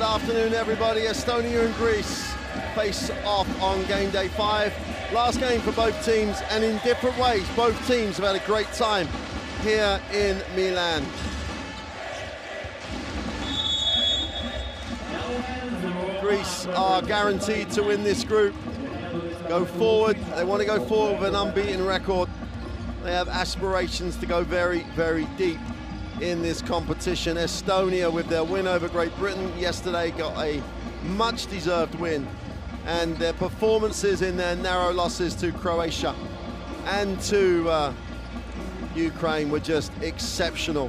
afternoon, everybody. Estonia and Greece face off on game day 5. Last game for both teams, and in different ways, both teams have had a great time here in Milan. Greece are guaranteed to win this group. Go forward. They want to go forward with an unbeaten record. They have aspirations to go very, very deep in this competition. Estonia, with their win over Great Britain yesterday, got a much-deserved win. And their performances in their narrow losses to Croatia and to Ukraine were just exceptional.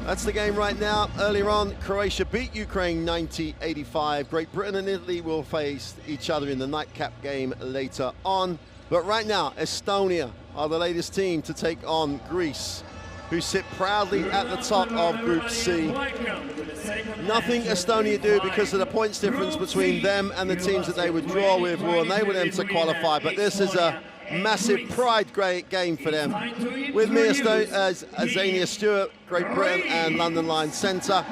That's the game right now. Earlier on, Croatia beat Ukraine 90-85. Great Britain and Italy will face each other in the nightcap game later on. But right now, Estonia are the latest team to take on Greece, who sit proudly at the top of Group C. Nothing Estonia do because of the points difference between them and the teams that they would draw with will enable them to qualify. But this is a massive pride game for them. With me, Zania Stewart, Great Britain and London Lions Centre.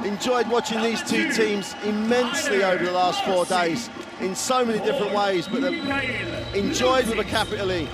Enjoyed watching these two teams immensely over the last 4 days in so many different ways, but enjoyed with a capital E.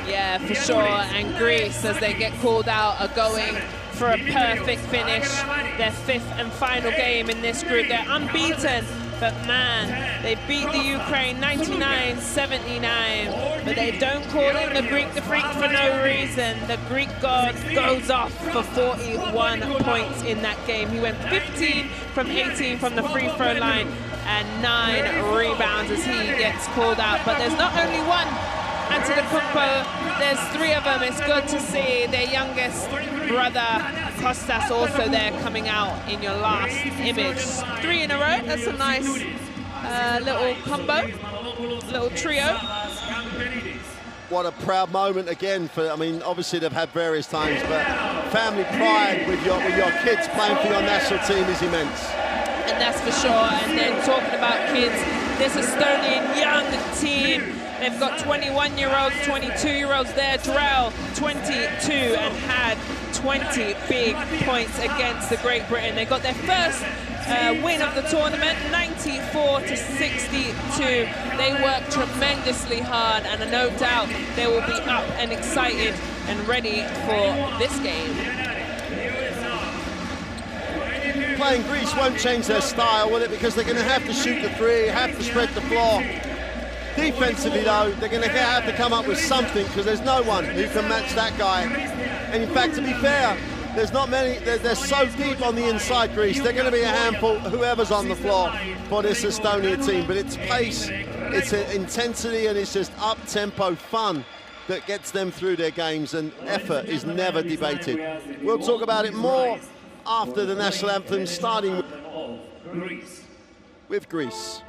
Yeah, for sure. And Greece, as they get called out, are going for a perfect finish. Their 5th and final game in this group. They're unbeaten, but man, they beat the Ukraine 99-79. But they don't call him the Greek the Freak for no reason. The Greek god goes off for 41 points in that game. He went 15 from 18 from the free throw line and 9 rebounds as he gets called out. But there's not only one Antetokounmpo, there's 3 of them. It's good to see their youngest brother Kostas also there coming out in your last image. 3 in a row. That's a nice little combo, little trio. What a proud moment again for, I mean, obviously they've had various times, but family pride with your kids playing for your national team is immense. And that's for sure. And then talking about kids, this Estonian young team, they've got 21-year-olds, 22-year-olds there. Drell, 22, and had 20 big points against the Great Britain. They got their first win of the tournament, 94-62. They worked tremendously hard, and no doubt they will be up and excited and ready for this game. Playing Greece won't change their style, will it? Because they're going to have to shoot the 3, have to spread the floor. Defensively, though, they're going to have to come up with something because there's no one who can match that guy. And in fact, to be fair, there's not many. They're so deep on the inside, Greece. They're going to be a handful, whoever's on the floor, for this Estonia team. But it's pace, it's intensity, and it's just up-tempo fun that gets them through their games, and effort is never debated. We'll talk about it more after the national anthem, starting with Greece.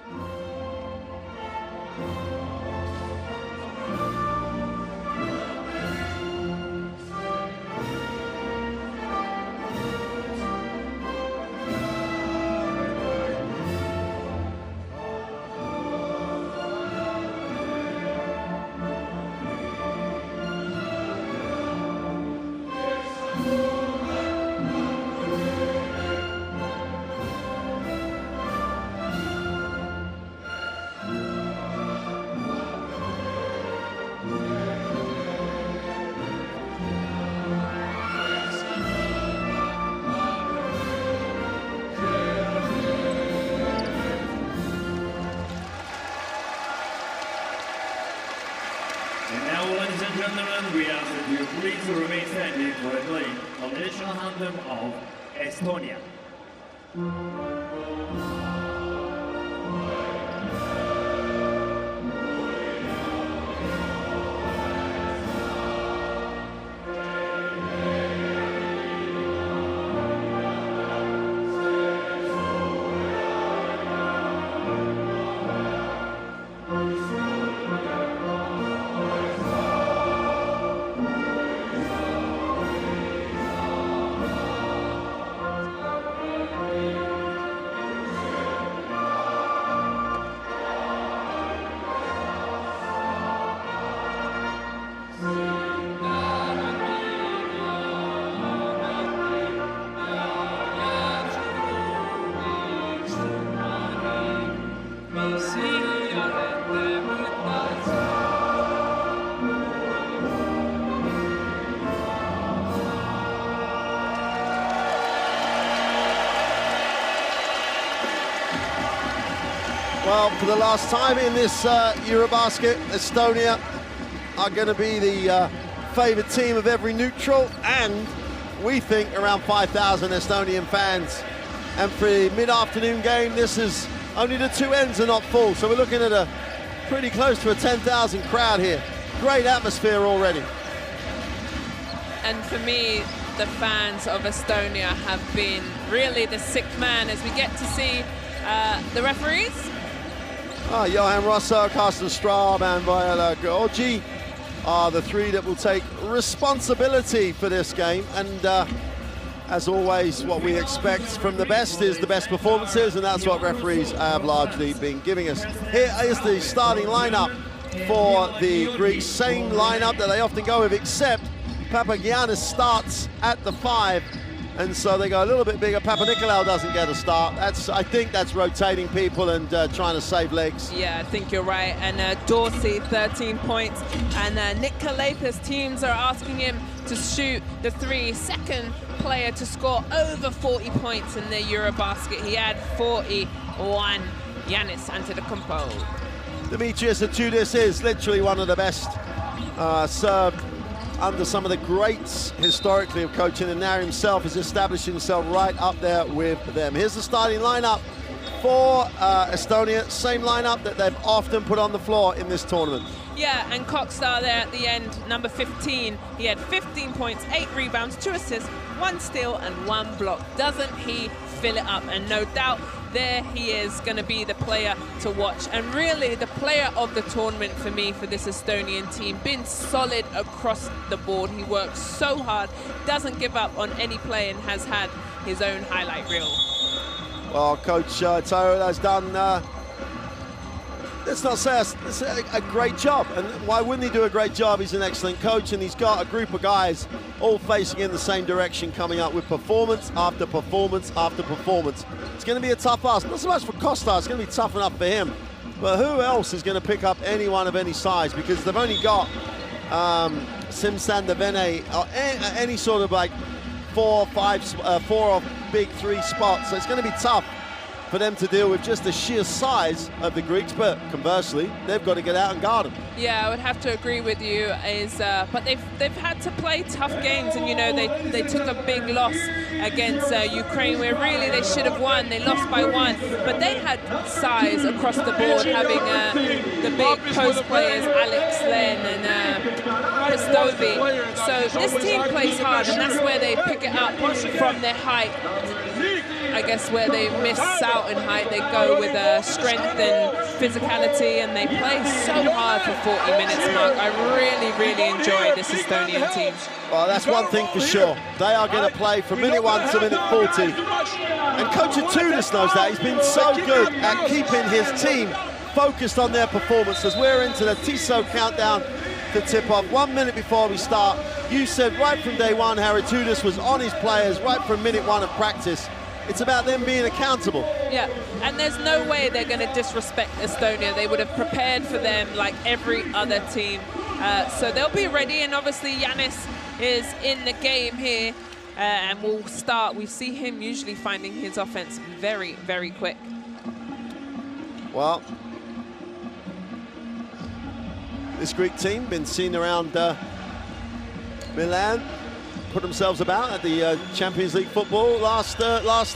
And now, ladies and gentlemen, we ask that you please remain standing for the playing of the national anthem of Estonia. Well, for the last time in this EuroBasket, Estonia are going to be the favoured team of every neutral, and we think around 5,000 Estonian fans. And for the mid-afternoon game, this is only the two ends are not full, so we're looking at a pretty close to a 10,000 crowd here. Great atmosphere already. And for me, the fans of Estonia have been really the sixth man as we get to see the referees. Johan Rosso, Carsten Straub and Viola Gorgi are the three that will take responsibility for this game. And as always, what we expect from the best is the best performances, and that's what referees have largely been giving us. Here is the starting lineup for the Greeks. Same lineup that they often go with, except Papagiannis starts at the 5, and so they go a little bit bigger. Papanikolaou doesn't get a start. I think that's rotating people and trying to save legs. Yeah, I think you're right. And Dorsey, 13 points. And Nick Kalapis, teams are asking him to shoot the 3. Second player to score over 40 points in the EuroBasket. He had 41. Giannis Antetokounmpo. Demetrius Atudis is literally one of the best served under some of the greats historically of coaching, and now himself is establishing himself right up there with them. Here's the starting lineup for Estonia, same lineup that they've often put on the floor in this tournament. Yeah, and Kokstar there at the end, number 15. He had 15 points, 8 rebounds, 2 assists, 1 steal and 1 block. Doesn't he fill it up? And no doubt there he is going to be the player to watch, and really the player of the tournament for me for this Estonian team. Been solid across the board. He works so hard, doesn't give up on any play, and has had his own highlight reel. Well, Coach Taro has done, let's not say a great job, and why wouldn't he do a great job? He's an excellent coach, and he's got a group of guys all facing in the same direction, coming up with performance after performance after performance. It's going to be a tough ask, not so much for Costa, it's going to be tough enough for him, but who else is going to pick up anyone of any size? Because they've only got Simsan Devene, or any sort of like 4 or big 3 spots, so it's going to be tough for them to deal with just the sheer size of the Greeks, but conversely, they've got to get out and guard them. Yeah, I would have to agree with you. But they've had to play tough games, and you know they took a big loss against Ukraine, where really they should have won. They lost by 1, but they had size across the board, having the big post players, Alex Len and Pistovi. So this team plays hard, and that's where they pick it up from their height. I guess where they miss out in height, they go with strength and physicality, and they play so hard for 40 minutes, Mark. I really, really enjoy this Estonian team. Well, that's one thing for sure. They are going to play from minute 1 to minute 40. And Coach Atudis knows that. He's been so good at keeping his team focused on their performance. As we're into the Tissot countdown to tip off, 1 minute before we start. You said right from day one how Atudis was on his players right from minute 1 of practice. It's about them being accountable. Yeah, and there's no way they're going to disrespect Estonia. They would have prepared for them like every other team. So they'll be ready, and obviously Giannis is in the game here. And we'll start. We see him usually finding his offense very, very quick. Well, this Greek team been seen around Milan, put themselves about at the Champions League football last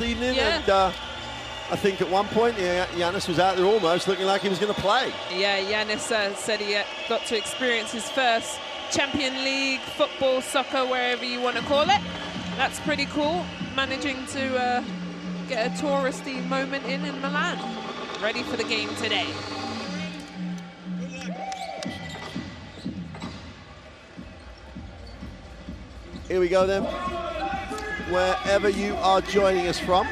evening, and I think at one point Giannis was out there almost looking like he was going to play. Yeah, Giannis said he got to experience his first Champions League football, soccer, wherever you want to call it. That's pretty cool, managing to get a touristy moment in Milan. Ready for the game today. Here we go then. Wherever you are joining us from,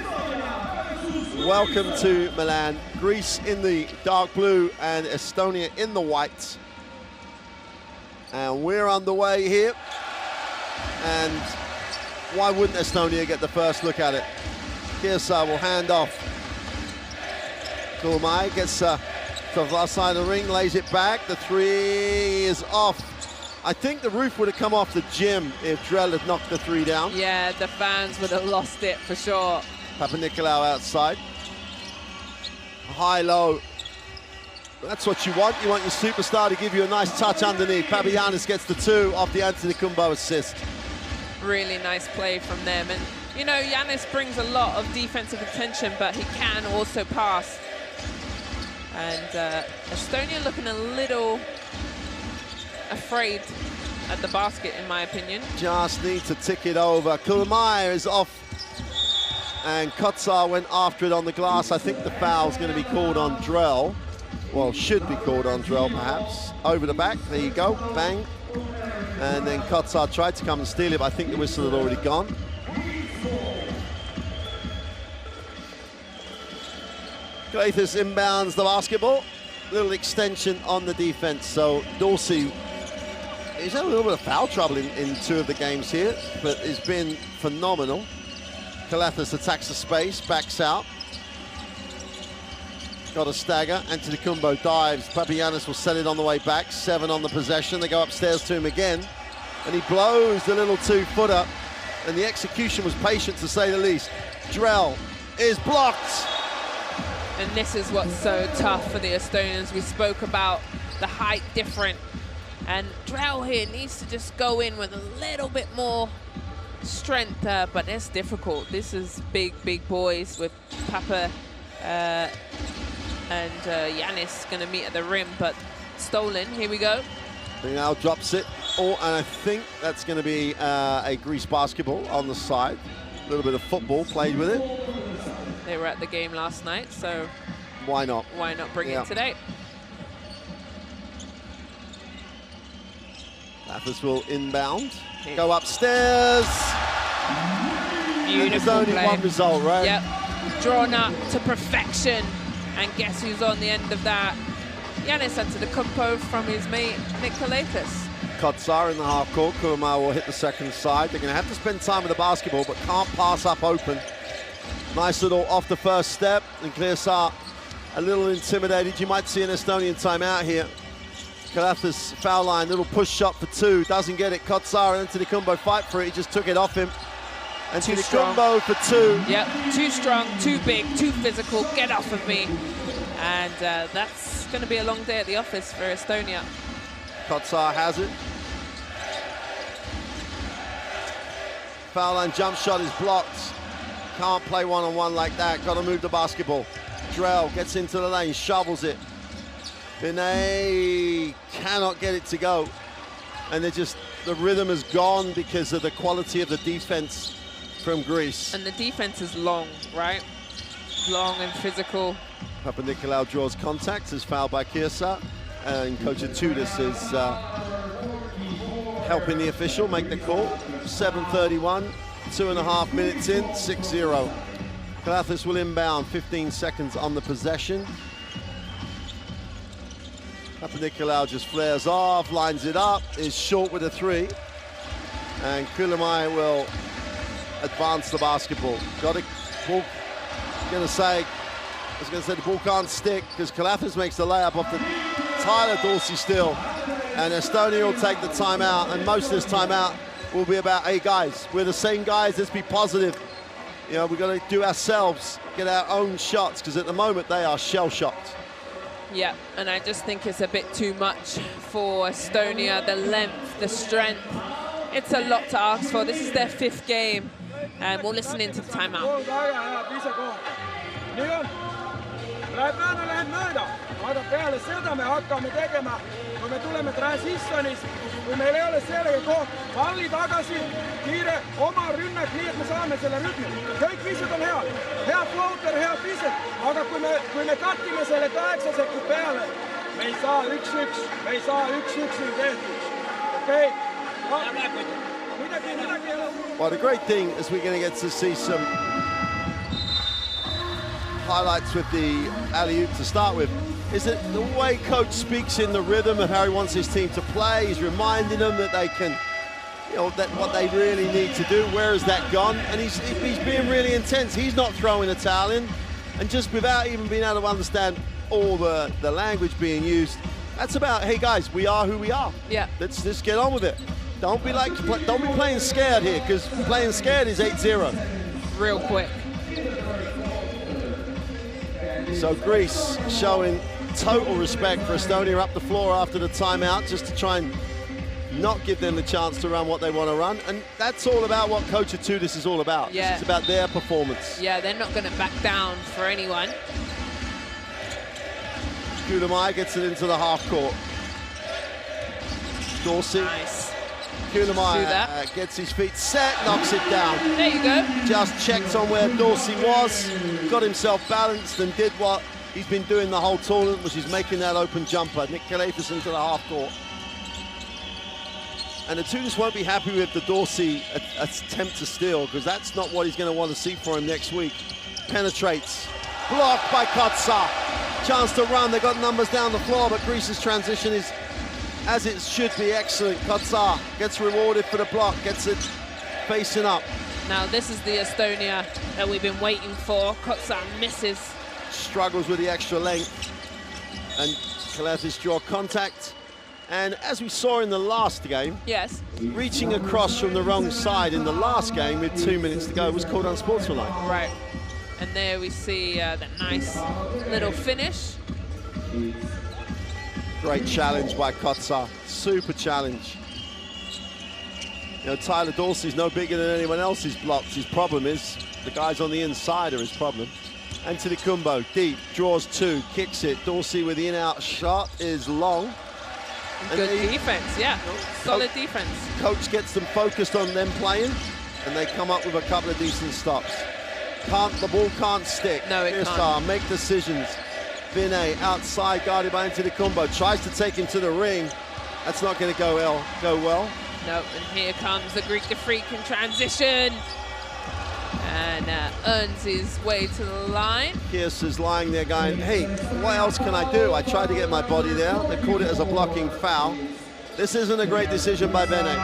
welcome to Milan. Greece in the dark blue and Estonia in the white. And we're underway here. And why wouldn't Estonia get the first look at it? Kirsa will hand off. Kulmai gets to the last side of the ring, lays it back. The 3 is off. I think the roof would have come off the gym if Drell had knocked the 3 down. Yeah, the fans would have lost it for sure. Papanikolaou outside. High-low That's what you want. You want your superstar to give you a nice touch underneath. Papagiannis gets the 2 off the Antetokounmpo assist. Really nice play from them. And, you know, Giannis brings a lot of defensive attention, but he can also pass. And Estonia looking a little afraid at the basket, in my opinion. Just need to tick it over. Kulamai is off. And Kotsar went after it on the glass. I think the foul's going to be called on Drell. Well, should be called on Drell, perhaps. Over the back, there you go, bang. And then Kotsar tried to come and steal it, but I think the whistle had already gone. Glathis inbounds the basketball. Little extension on the defense. So Dorsey, he's had a little bit of foul trouble in 2 of the games here, but it's been phenomenal. Glathis attacks the space, backs out. Got a stagger. Antetokounmpo dives. Papagiannis will set it on the way back. 7 on the possession. They go upstairs to him again. And he blows the little 2-footer. And the execution was patient, to say the least. Drell is blocked. And this is what's so tough for the Estonians. We spoke about the height difference. And Drell here needs to just go in with a little bit more strength, but it's difficult. This is big boys with Papa and Giannis going to meet at the rim, but stolen. Here we go. He now drops it. And I think that's going to be a Greece basketball on the side. A little bit of football played with it. They were at the game last night, so why not? Why not bring it today? Athens will inbound. Go upstairs. Beautiful There's only play. one result, right? Yep. Drawn up to perfection. And guess who's on the end of that? Giannis Antetokounmpo from his mate, Nikolatis. Kotsar in the half court. Kulamai will hit the second side. They're going to have to spend time with the basketball, but can't pass up open. Nice little off the first step. And Klearsar a little intimidated. You might see an Estonian timeout here. Kalathis foul line, little push shot for 2. Doesn't get it. Kotsar and Antetokounmpo fight for it. He just took it off him. Antetokounmpo for 2. Yep, too strong, too big, too physical. Get off of me. And that's going to be a long day at the office for Estonia. Kotsar has it. Foul line jump shot is blocked. Can't play one-on-one like that. Got to move the basketball. Drell gets into the lane, shovels it. Vinay cannot get it to go. And the rhythm has gone because of the quality of the defense from Greece. And the defense is long, right? Long and physical. Papanikolaou draws contact, is fouled by Kirsa. And Coach Atudis is helping the official make the call. 7:31, 2.5 minutes in, 6-0. Kalathis will inbound, 15 seconds on the possession. Papanikolaou just flares off, lines it up, is short with a 3. And Kulamai will advance the basketball. Got it, ball, I was gonna say the ball can't stick because Kalathis makes the layup off the Tyler Dorsey still. And Estonia will take the timeout, and most of this timeout will be about, hey guys, we're the same guys, let's be positive. You know, we've got to do ourselves, get our own shots, because at the moment they are shell-shocked. Yeah, and I just think it's a bit too much for Estonia, the length, the strength. It's a lot to ask for. This is their 5th game, and we'll listen into the timeout. Aga peale seda me hakkame tegema, kui me tuleme transitionis, kui meil ei ole sellega koht, palli tagasi, kiire, oma rünnak, nii et me saame selle rütmi. Kõik viisud on head, hea floater, hea pised, aga kui me kattime selle 8 sekund peale, me ei saa 1-1, me ei saa 1-1 nüüd tehtud. Okei? Well, the great thing is we're going to get to see some highlights with the alley-oop to start with, is that the way coach speaks in the rhythm of how he wants his team to play, he's reminding them that they can, you know, that what they really need to do, where has that gone? And he's being really intense. He's not throwing a towel in, and just without even being able to understand all the language being used, that's about, hey guys, we are who we are. Yeah. Let's just get on with it. Don't be playing scared here, because playing scared is 8-0. Real quick. So Greece showing total respect for Estonia up the floor after the timeout, just to try and not give them the chance to run what they want to run. And that's all about what Coach Atudis is all about. Yeah. It's about their performance. Yeah, they're not going to back down for anyone. Kulamai gets it into the half court. Dorsey. Nice. Kulamai gets his feet set, knocks it down. There you go. Just checked on where Dorsey was, got himself balanced and did what he's been doing the whole tournament, which is making that open jumper. Nick Kalafis into the half court. And Atudis won't be happy with the Dorsey attempt to steal, because that's not what he's going to want to see for him next week. Penetrates. Blocked by Kotsa. Chance to run. They got numbers down the floor, but Greece's transition is, as it should be, excellent. Kotsa gets rewarded for the block, gets it facing up. Now this is the Estonia that we've been waiting for. Kotsa misses. Struggles with the extra length. And Kalafis draw contact. And as we saw in the last game, yes, reaching across from the wrong side in the last game with 2 minutes to go was called unsportsmanlike. Right. And there we see that nice little finish. Great challenge by Kotsa. Super challenge. You know, Tyler Dorsey's no bigger than anyone else's blocks. His problem is the guys on the inside are his problem. Antetokounmpo, deep, draws two, kicks it. Dorsey with the in-out shot is long. Good defense, yeah. Solid defense. Coach gets them focused on them playing, and they come up with a couple of decent stops. The ball can't stick. No, it can't. Make decisions. Vinay outside, guarded by Antetokounmpo, tries to take him to the ring. That's not going to go well. No, and here comes the Greek the Freak in transition. And earns his way to the line. Pierce is lying there going, hey, what else can I do? I tried to get my body there. They called it as a blocking foul. This isn't a great decision by Vinay.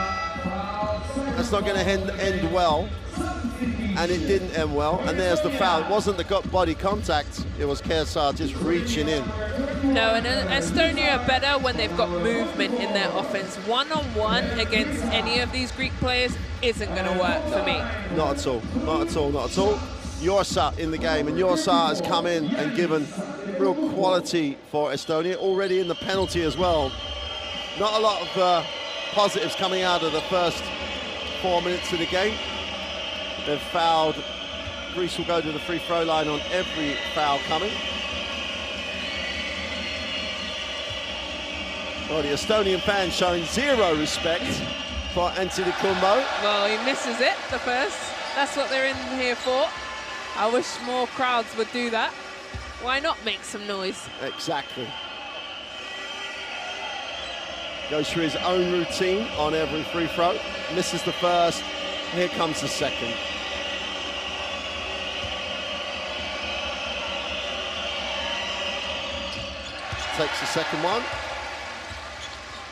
That's not going to end well. And it didn't end well. And there's the foul. It wasn't the body contact. It was Kersar just reaching in. No, and Estonia are better when they've got movement in their offense. One-on-one against any of these Greek players isn't going to work for me. Not at all. Not at all. Not at all. Yorsa in the game, and Yorsa has come in and given real quality for Estonia. Already in the penalty as well. Not a lot of positives coming out of the first 4 minutes of the game. They've fouled. Greece will go to the free throw line on every foul coming. Well, the Estonian fans showing zero respect for Antetokounmpo. Well, he misses it, the first. That's what they're in here for. I wish more crowds would do that. Why not make some noise? Exactly. Goes through his own routine on every free throw. Misses the first. Here comes the second. Takes the second one.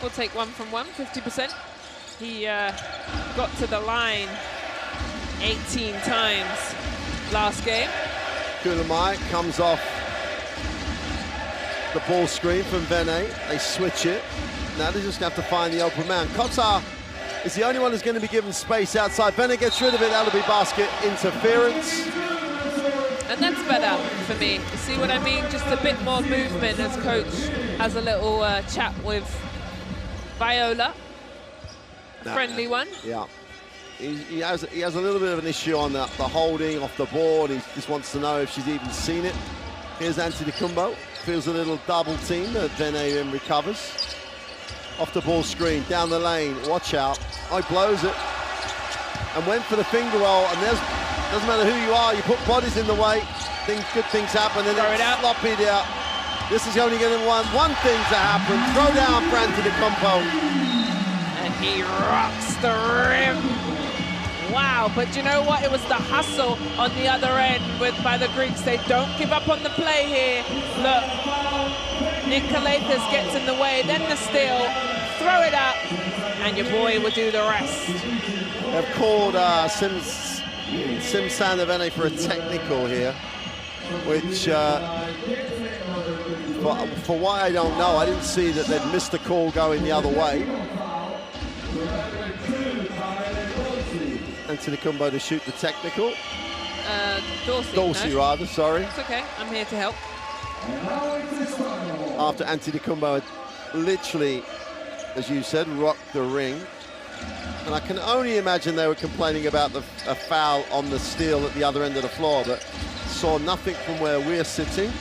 We'll take 1 from 1, 50%. He got to the line 18 times last game. Kulamai comes off the ball screen from Vene. They switch it. Now they just have to find the open man. Kotar is the only one who's going to be given space outside. Vene gets rid of it. That'll be basket interference. And that's better for me. You see what I mean? Just a bit more movement as coach has a little chat with Viola. A friendly one. Yeah. He has a little bit of an issue on the holding off the board. He just wants to know if she's even seen it. Here's Antetokounmpo. Feels a little double team that Vene then recovers. Off the ball screen, down the lane. Watch out. Oh, he blows it. And went for the finger roll. And there's, doesn't matter who you are, you put bodies in the way, good things happen, and then it's sloppied out. This is only going to want one thing to happen. Throw down for Antetokounmpo. And he rocks the rim. Wow, but you know what? It was the hustle on the other end by the Greeks. They don't give up on the play here. Look, Nikolaithis gets in the way, then the steal, throw it up, and your boy will do the rest. They've called Sim Sandavene for a technical here, which, for why I don't know, I didn't see that they'd missed the call going the other way. Antetokounmpo to shoot the technical. Dorsey, Dorsey, no? rather, sorry. It's okay, I'm here to help. after Antetokounmpo had literally, as you said, rocked the ring. And I can only imagine they were complaining about a foul on the steal at the other end of the floor, but saw nothing from where we're sitting.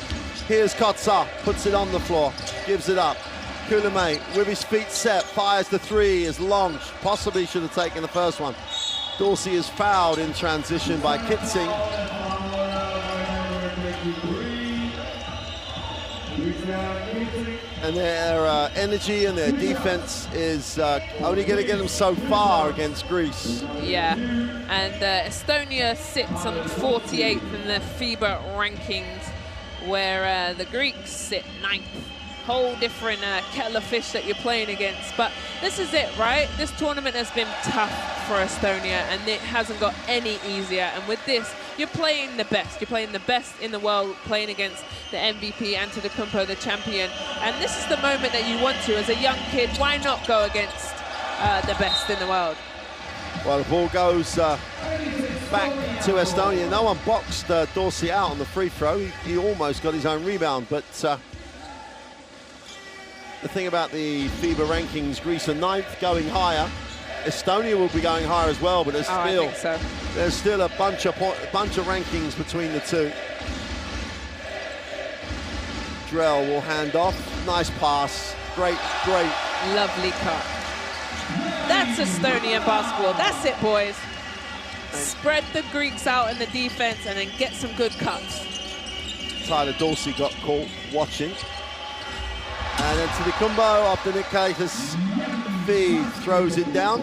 Here's Kotsa, puts it on the floor, gives it up. Kulamay, with his feet set, fires the three, is long, possibly should have taken the first one. Dorsey is fouled in transition by Kitsing. And their energy and their defense is only going to get them so far against Greece. Yeah, and Estonia sits on 48th in the FIBA rankings, where the Greeks sit 9th. Whole different kettle of fish that you're playing against. But this is it, right? This tournament has been tough for Estonia, and it hasn't got any easier. And with this, you're playing the best. You're playing the best in the world, playing against the MVP, Antetokounmpo, the champion. And this is the moment that you want to. As a young kid, why not go against the best in the world? Well, the ball goes back to Estonia. No one boxed Dorsey out on the free throw. He almost got his own rebound, but the thing about the FIBA rankings, Greece are 9th, going higher. Estonia will be going higher as well, but there's still a bunch of rankings between the two. Drell will hand off. Nice pass. Great. Lovely cut. That's Estonian basketball. That's it, boys. Spread the Greeks out in the defense and then get some good cuts. Tyler Dorsey got caught watching. And then Antetokounmpo, after Nick Kalikas feed, throws it down.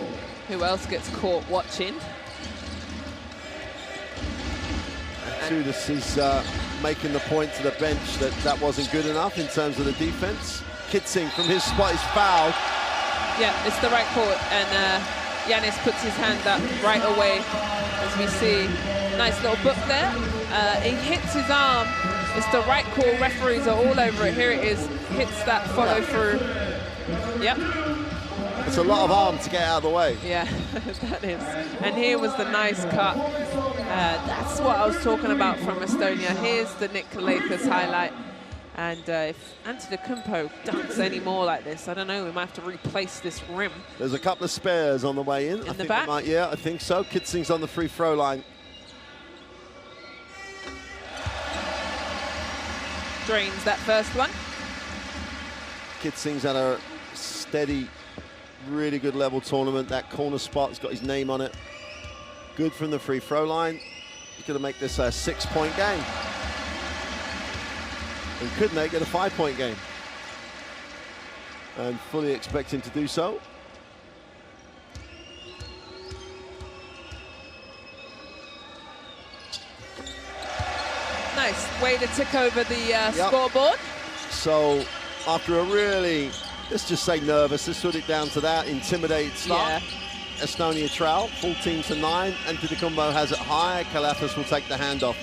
Who else gets caught watching? Tudis is making the point to the bench that that wasn't good enough in terms of the defense. Kitsing from his spot is fouled. Yeah, it's the right call, and Giannis puts his hand up right away, as we see. Nice little book there. He hits his arm. It's the right call. Referees are all over it. Here it is. Hits that follow through. Yep. It's a lot of arm to get out of the way. Yeah, that is. And here was the nice cut. That's what I was talking about from Estonia. Here's the Nick Kalikas highlight. And if Antetokounmpo dunks any more like this, I don't know, we might have to replace this rim. There's a couple of spares on the way in. In the back? Yeah, I think so. Kitsing's on the free throw line. Drains that first one. Kitsing's had a steady, really good level tournament. That corner spot's got his name on it. Good from the free throw line. He's going to make this a 6-point game. And could make it a 5-point game. And fully expect him to do so. Nice way to tick over the scoreboard. So after a really, let's just say nervous, let's put it down to that, intimidated start. Yeah. Estonia trail, 14-9. Antetokounmpo has it high. Kalafas will take the handoff.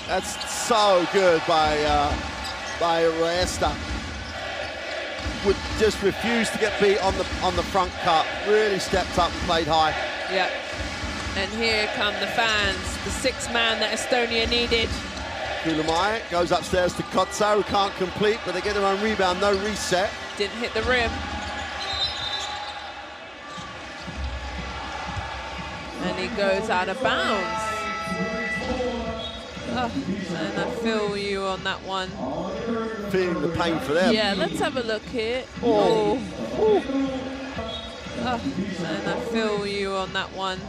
That's so good by Resta. Would just refuse to get beat on the front cut. Really stepped up and played high. Yeah. And here come the fans, the sixth man that Estonia needed. Kulamai goes upstairs to Kotsa, who can't complete, but they get their own rebound, no reset. Didn't hit the rim. And he goes out of bounds. Oh, and I feel you on that one. Feeling the pain for them. Yeah, let's have a look here. Oh. Oh, and I feel you on that one.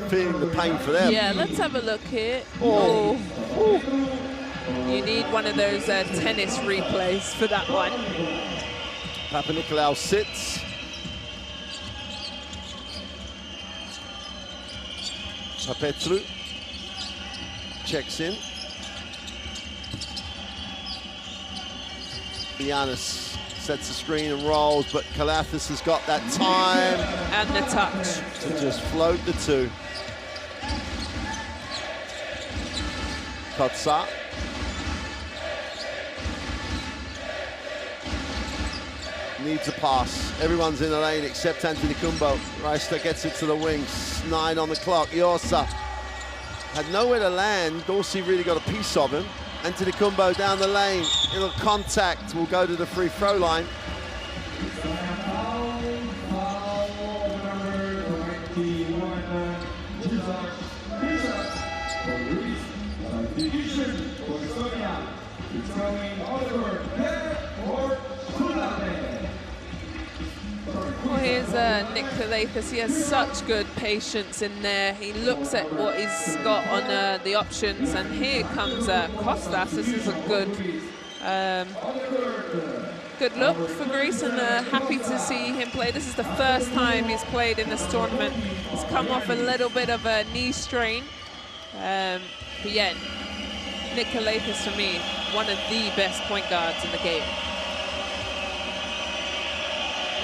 Feeling the pain for them. Yeah, let's have a look here. Oh. You need one of those tennis replays for that one. Papanikolaou sits. Papetru checks in. Giannis sets the screen and rolls, but Kalafas has got that time. And the touch. To just float the two. Kotsa. Needs a pass. Everyone's in the lane except Antetokounmpo. Reister gets it to the wings. 9 on the clock. Yosa had nowhere to land. Dorsey really got a piece of him. Antetokounmpo down the lane, little contact, will go to the free throw line. Well, here's Nick Kalathis. He has such good patience in there. He looks at what he's got on the options, and here comes Kostas. This is a good look for Greece, and happy to see him play. This is the first time he's played in this tournament. He's come off a little bit of a knee strain. But yeah, Nick Kalathis, for me, one of the best point guards in the game.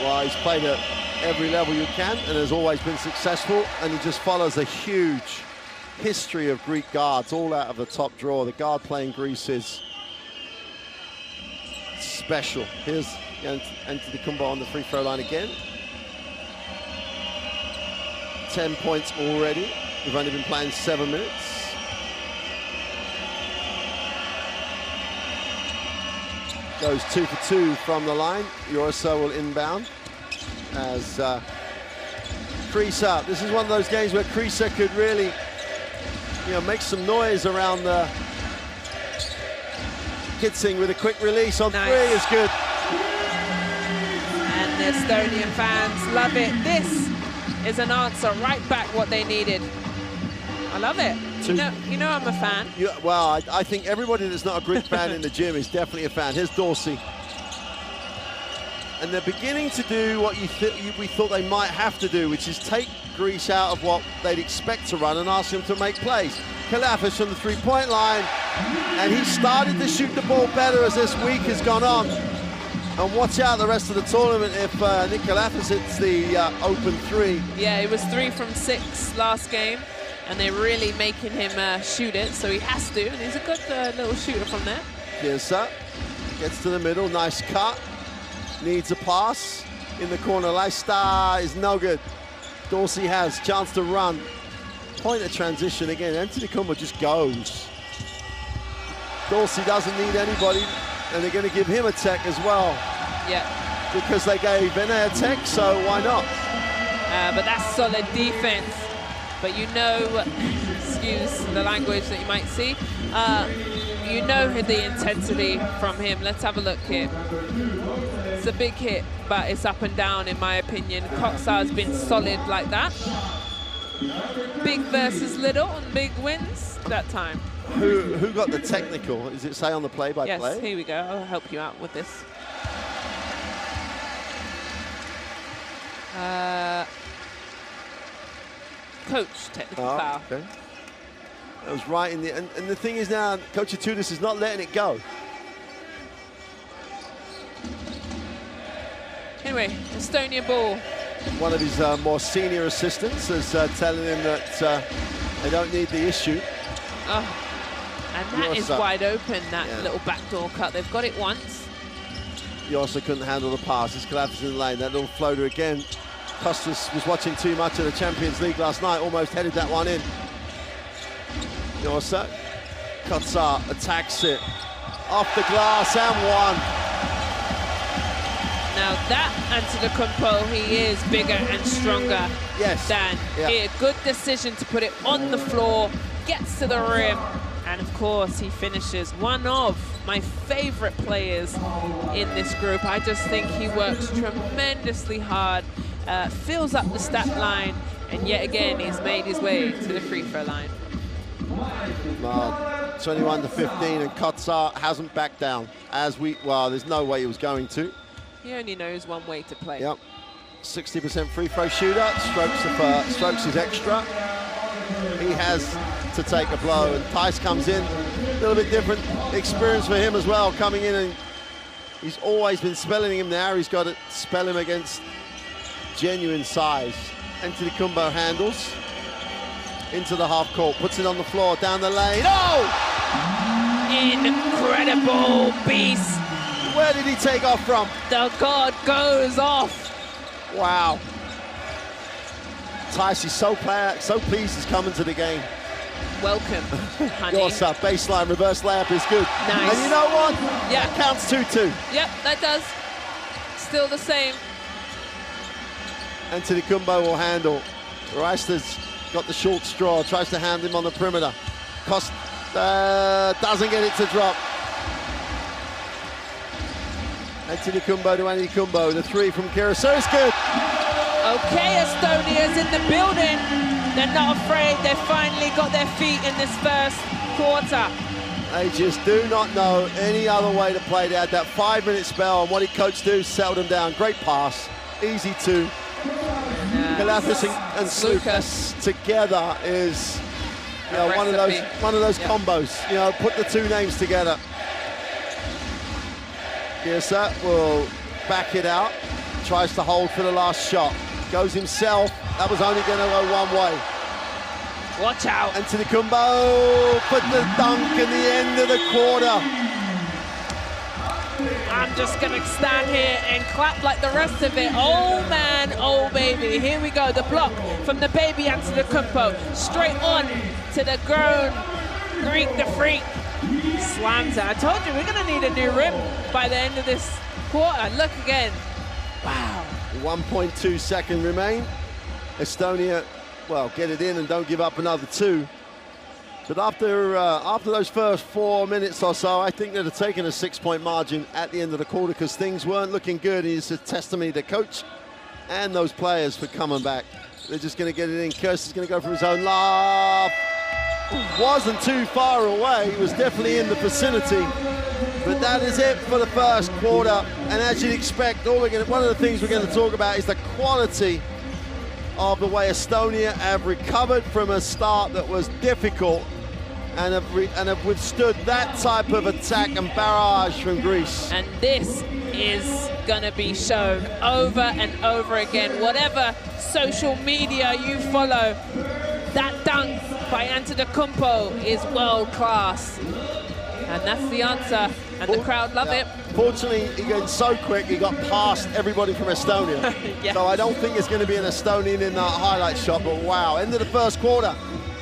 Well, he's played at every level you can and has always been successful, and he just follows a huge history of Greek guards all out of the top drawer. The guard playing Greece is special. Here's Antetokounmpo on the free throw line again. 10 points already. We've only been playing 7 minutes. Goes 2 for 2 from the line. Eurosol will inbound as Krisa. This is one of those games where Krisa could really, make some noise around the Kitsing with a quick release on three is good. And the Estonian fans love it. This is an answer right back what they needed. I love it. You know I'm a fan. Well, I think everybody that's not a Greek fan in the gym is definitely a fan. Here's Dorsey. And they're beginning to do what we thought they might have to do, which is take Greece out of what they'd expect to run and ask them to make plays. Kalathis from the three-point line, and he started to shoot the ball better as this week has gone on. And watch out the rest of the tournament if Nick Kalathis hits the open three. Yeah, it was 3 from 6 last game, and they're really making him shoot it, so he has to, and he's a good little shooter from there. Here's that. Gets to the middle, nice cut. Needs a pass in the corner. Leicester is no good. Dorsey has chance to run. Point of transition again. Antetokounmpo just goes. Dorsey doesn't need anybody, and they're going to give him a tech as well. Yeah. Because they gave Bene a tech, so why not? But that's solid defense. But excuse the language that you might see, the intensity from him. Let's have a look here. It's a big hit, but it's up and down in my opinion. Coxar has been solid like that. Big versus little and big wins that time. Who got the technical? Does it say on the play-by-play? Yes, here we go. I'll help you out with this. Coach, technical foul. Okay. That was right in the... And the thing is now, Coach Atudis is not letting it go. Anyway, Estonia ball. One of his more senior assistants is telling him that they don't need the issue. Oh, and that is wide open, that little backdoor cut. They've got it once. He also couldn't handle the pass. His collapse in the lane. That little floater again. Kostas was watching too much of the Champions League last night, almost headed that one in. Yorsa, Kotsar attacks it. Off the glass and one. Now that Antetokounmpo, he is bigger and stronger than here. Good decision to put it on the floor, gets to the rim, and of course he finishes. One of my favorite players in this group. I just think he works tremendously hard, fills up the stat line, and yet again he's made his way to the free throw line. 21 to 15, and Kotsar hasn't backed down. There's no way he was going to. He only knows one way to play. Yep. 60% free throw shooter, strokes his extra. He has to take a blow, and Tice comes in. A little bit different experience for him as well, coming in, and he's always been spelling him now. He's got to spell him against genuine size. Antetokounmpo handles into the half court, puts it on the floor, down the lane. Oh! Incredible beast. Where did he take off from? The god goes off. Wow. Tice is so pleased he's coming to the game. welcome, honey. Gorsa, baseline reverse layup is good. Nice. And you know what? Yeah. That counts 2-2. Yep, that does. Still the same. Antetokounmpo will handle. Reister's got the short straw, tries to hand him on the perimeter. Doesn't get it to drop. Antetokounmpo to Antetokounmpo. The three from Kiriso is good. Okay, Estonia's in the building. They're not afraid. They finally got their feet in this first quarter. They just do not know any other way to play. They had that 5-minute spell, and what did coach do? Settle them down. Great pass. Easy two. Galafis and Lucas together is one of those combos. Put the two names together. Girsa will back it out. Tries to hold for the last shot. Goes himself. That was only going to go one way. Watch out. Antetokounmpo put the dunk in the end of the quarter. I'm just going to stand here and clap like the rest of it. Oh, man, oh, baby. Here we go. The block from the baby Antetokounmpo. Straight on to the grown Greek the Freak. Slams it. I told you, we're going to need a new rim by the end of this quarter. Look again. Wow. 1.2 seconds remain. Estonia, well, get it in and don't give up another two. But after those first 4 minutes or so, I think they'd have taken a 6-point margin at the end of the quarter because things weren't looking good. It's a testimony to coach and those players for coming back. They're just going to get it in. Kirsty's going to go for his own lob. Wasn't too far away. He was definitely in the vicinity. But that is it for the first quarter. And as you'd expect, one of the things we're going to talk about is the quality of the way Estonia have recovered from a start that was difficult and have withstood that type of attack and barrage from Greece. And this is going to be shown over and over again. Whatever social media you follow, that dunk by Antetokounmpo is world class. And that's the answer, and the crowd love it. Fortunately, he got so quick, he got past everybody from Estonia. Yeah. So I don't think it's going to be an Estonian in that highlight shot, but wow, end of the first quarter,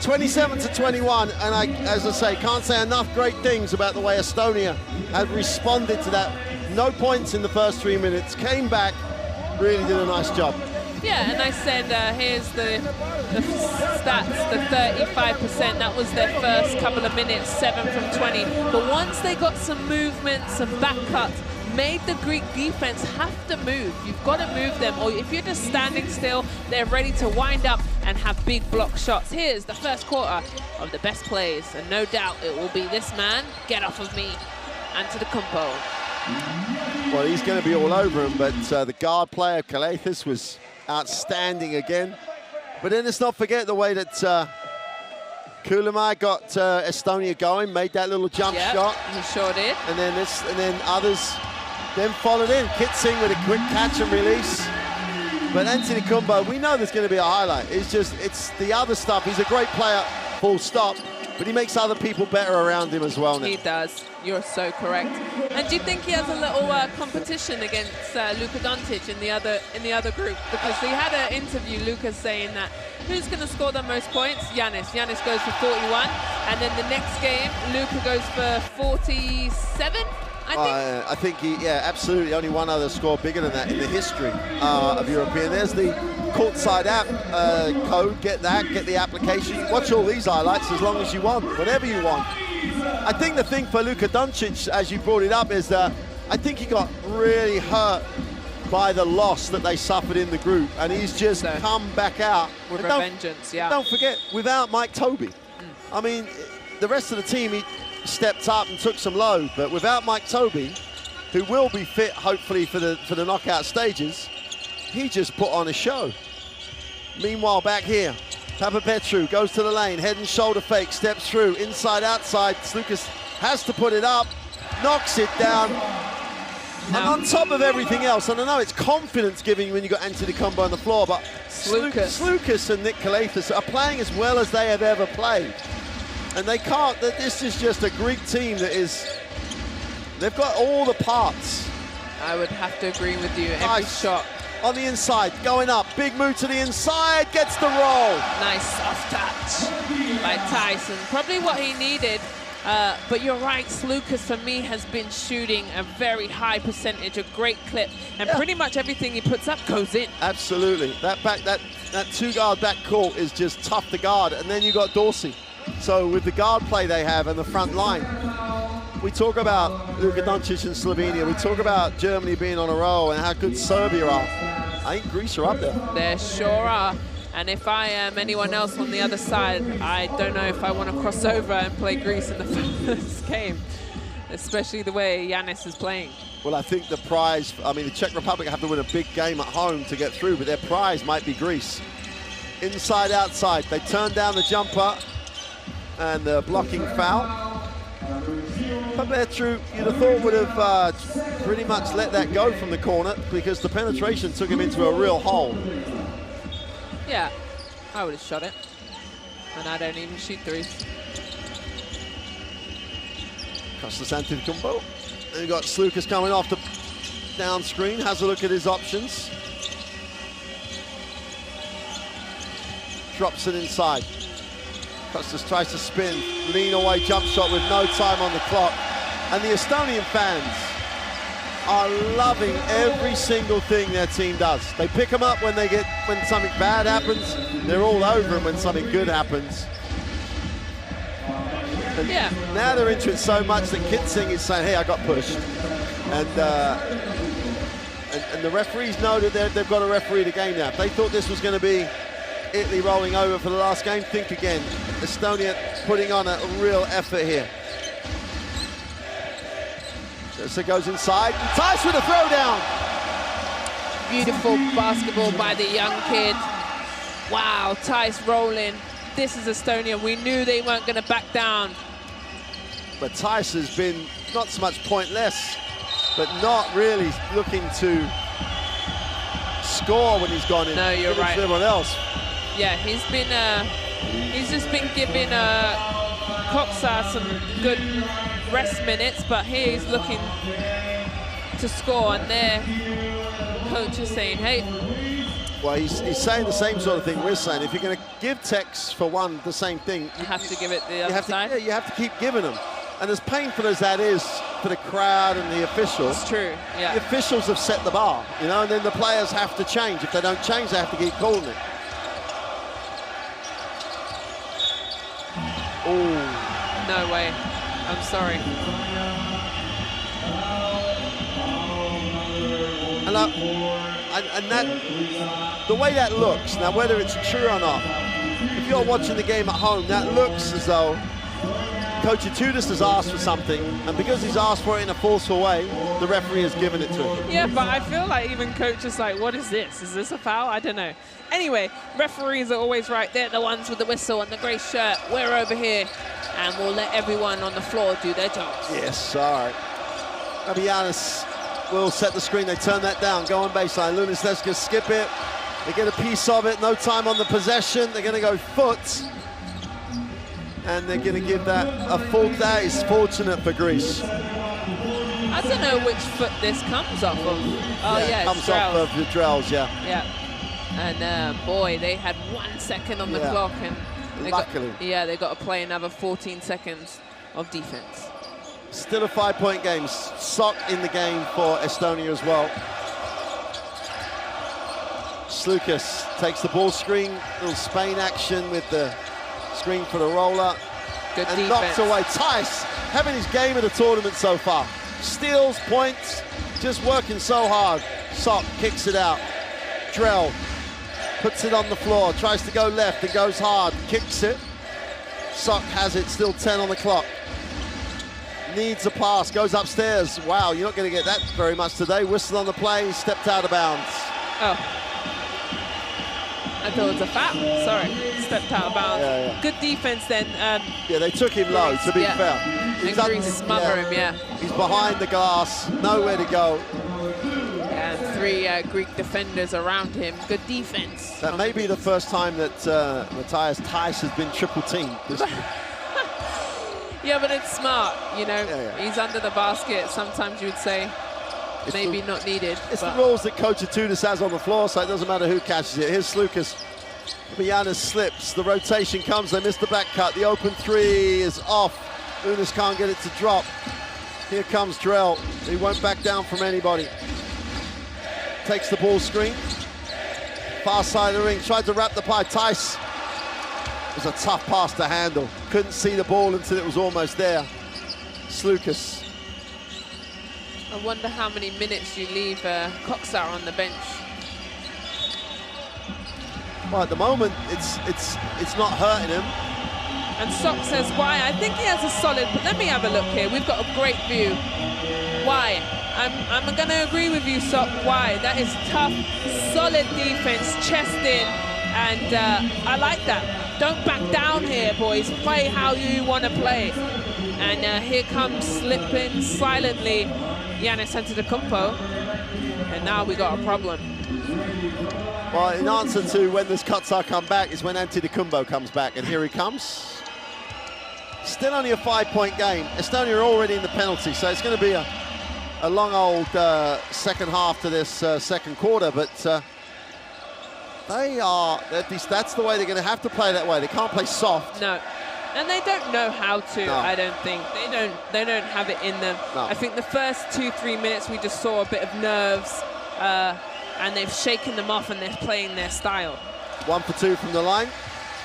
27-21, and as I say, can't say enough great things about the way Estonia had responded to that. No points in the first 3 minutes, came back, really did a nice job. Yeah, and I said, here's the stats, the 35%, that was their first couple of minutes, 7 from 20. But once they got some movement, some back cuts, made the Greek defense have to move. You've got to move them, or if you're just standing still, they're ready to wind up and have big block shots. Here's the first quarter of the best plays, and no doubt it will be this man, get off of me, Antetokounmpo. Well, he's going to be all over him, but the guard player, Kalathis, was outstanding again. But then let's not forget the way that Kulamai got Estonia going, made that little jump shot. He sure did. And then others then followed in. Kitsing with a quick catch and release. But Antetokounmpo, we know there's going to be a highlight. It's the other stuff. He's a great player, full stop. But he makes other people better around him as well now. He does. You're so correct. And do you think he has a little competition against Luka Doncic in the other group? Because we had an interview, Luka saying that who's going to score the most points? Giannis. Giannis goes for 41, and then the next game, Luka goes for 47. I think absolutely. Only one other score bigger than that in the history of European. There's the courtside app code. Get that. Get the application. Watch all these highlights as long as you want, whatever you want. I think the thing for Luka Doncic, as you brought it up, is that I think he got really hurt by the loss that they suffered in the group, and he's just come back out with a vengeance. Yeah. Don't forget, without Mike Tobey, I mean, the rest of the team, he stepped up and took some load, but without Mike Tobey, who will be fit hopefully for the knockout stages, he just put on a show. Meanwhile, back here, Papapetru goes to the lane, head and shoulder fake, steps through, inside, outside. Lucas has to put it up, knocks it down. And on top of everything else, and I know it's confidence giving when you got Antetokounmpo on the floor, but Lucas and Nick Kalathis are playing as well as they have ever played. And they can't, this is just a Greek team that is, they've got all the parts. I would have to agree with you. Every shot. On the inside, going up, big move to the inside, gets the roll. Nice soft touch. by Tyson. Probably what he needed. But you're right, Lucas for me has been shooting a very high percentage, a great clip, and pretty much everything he puts up goes in. Absolutely. That two-guard backcourt is just tough to guard, and then you got Dorsey. So with the guard play they have and the front line, we talk about Luka Doncic and Slovenia, we talk about Germany being on a roll and how good Serbia are. I think Greece are up there. They sure are. And if I am anyone else on the other side, I don't know if I want to cross over and play Greece in the first game, especially the way Giannis is playing. Well, I think the prize, I mean, the Czech Republic have to win a big game at home to get through, but their prize might be Greece. Inside, outside. They turn down the jumper and the blocking foul. But Petru, you'd have thought would have pretty much let that go from the corner because the penetration took him into a real hole. Yeah, I would have shot it. And I don't even shoot threes. Costas Antetokounmpo. And you've got Slukas coming off the down screen, has a look at his options. Drops it inside. Costas tries to spin, lean away jump shot with no time on the clock. And the Estonian fans are loving every single thing their team does. They pick them up when something bad happens. They're all over them when something good happens. And now they're into it so much that Kitsing is saying, hey, I got pushed. And the referees know that they've got to referee the game now. If they thought this was going to be Italy rolling over for the last game, think again. Estonia putting on a real effort here. So it goes inside. Tice with a throwdown. Beautiful basketball by the young kid. Wow, Tice rolling. This is Estonia. We knew they weren't going to back down. But Tice has been not so much pointless, but not really looking to score when he's gone in. No, you're right. Everyone else. Yeah, he's just been giving Coxa some good rest minutes, but here he's looking to score, and their coach is saying, hey. Well, he's saying the same sort of thing we're saying. If you're going to give Tex, for one, the same thing, you have to give it the other side. You have to keep giving them. And as painful as that is for the crowd and the officials, it's true, yeah. The officials have set the bar, you know, and then the players have to change. If they don't change, they have to keep calling it. Oh. No way. I'm sorry. And that, the way that looks, now whether it's true or not, if you're watching the game at home, that looks as though Coach Itoudis has asked for something, and because he's asked for it in a forceful way, the referee has given it to him. Yeah, but I feel like even Coach is like, what is this? Is this a foul? I don't know. Anyway, referees are always right. They're the ones with the whistle and the grey shirt. We're over here, and we'll let everyone on the floor do their jobs. Yes, all right. Giannis will set the screen. They turn that down, go on baseline. Lunas Leska skip it. They get a piece of it. No time on the possession. They're going to go foot. And they're going to give that a full. That is fortunate for Greece. I don't know which foot this comes off of. Oh, yeah, it comes off of the Drells, yeah. Yeah. And boy, they had 1 second on the clock. And luckily. They got to play another 14 seconds of defense. Still a 5-point game. Sock in the game for Estonia as well. Slukas takes the ball screen. Little Spain action with the screen for the roller. Good and defense. Knocks away. Tice having his game of the tournament so far. Steals, points, just working so hard. Sock kicks it out. Drell puts it on the floor, tries to go left, it goes hard, kicks it. Sock has it, still 10 on the clock. Needs a pass, goes upstairs. Wow, you're not going to get that very much today. Whistle on the play, stepped out of bounds. Oh. I thought it was a foul. Sorry, stepped out of bounds. Yeah. Good defense then. Yeah, they took him low, to be fair. And Greece smother him, He's behind the glass, nowhere to go. And 3 Greek defenders around him. Good defense. That may be the first time that Matthias Tice has been triple teamed. Yeah, but it's smart, you know. He's under the basket. Sometimes you would say maybe not needed. It's the rules that Coach Itoudis has on the floor, so it doesn't matter who catches it. Here's Slukas Giannis slips, the rotation comes, they miss the back cut, the open three is off. Unis can't get it to drop. Here comes Drell, he won't back down from anybody. Takes the ball screen. Far side of the ring, tried to wrap the pie. Tice. It was a tough pass to handle. Couldn't see the ball until it was almost there. Slukas. I wonder how many minutes you leave Coxar on the bench. Well, at the moment, it's not hurting him. And Sock says why. I think he has a solid, but let me have a look here. We've got a great view. Why? I'm going to agree with you, Sock. Why? That is tough, solid defense, chest in, and I like that. Don't back down here, boys. Play how you want to play. And here comes slipping silently Giannis Antetokounmpo, and now we got a problem. Well, in answer to when this Kotsar come back is when Antetokounmpo comes back, and here he comes. Still only a 5-point game. Estonia are already in the penalty, so it's going to be a long old second half to this second quarter, but that's the way they're going to have to play that way. They can't play soft. No, and they don't know how to. No. I don't think they don't have it in them. No. I think the first 2-3 minutes we just saw a bit of nerves, and they've shaken them off and they're playing their style. 1 for 2 from the line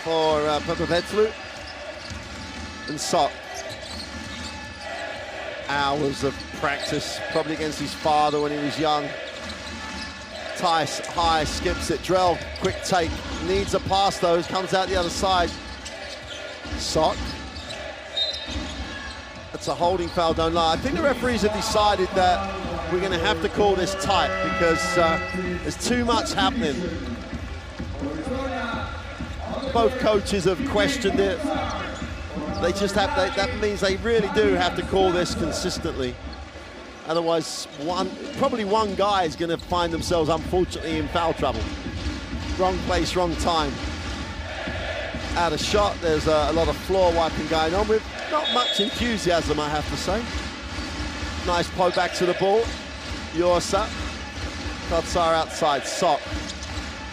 for Papavetlu and Sok. Hours of practice, probably against his father when he was young. Tice high, skips it. Drell, quick take, needs a pass though, comes out the other side. Sok. That's a holding foul, don't lie. I think the referees have decided that we're going to have to call this tight because there's too much happening. Both coaches have questioned it. They just have, that means they really do have to call this consistently. Otherwise, probably one guy is going to find themselves, unfortunately, in foul trouble. Wrong place, wrong time. Out of shot, there's a lot of floor wiping going on with not much enthusiasm, I have to say. Nice pull back to the ball. Yorsa. Kotsar outside. Sok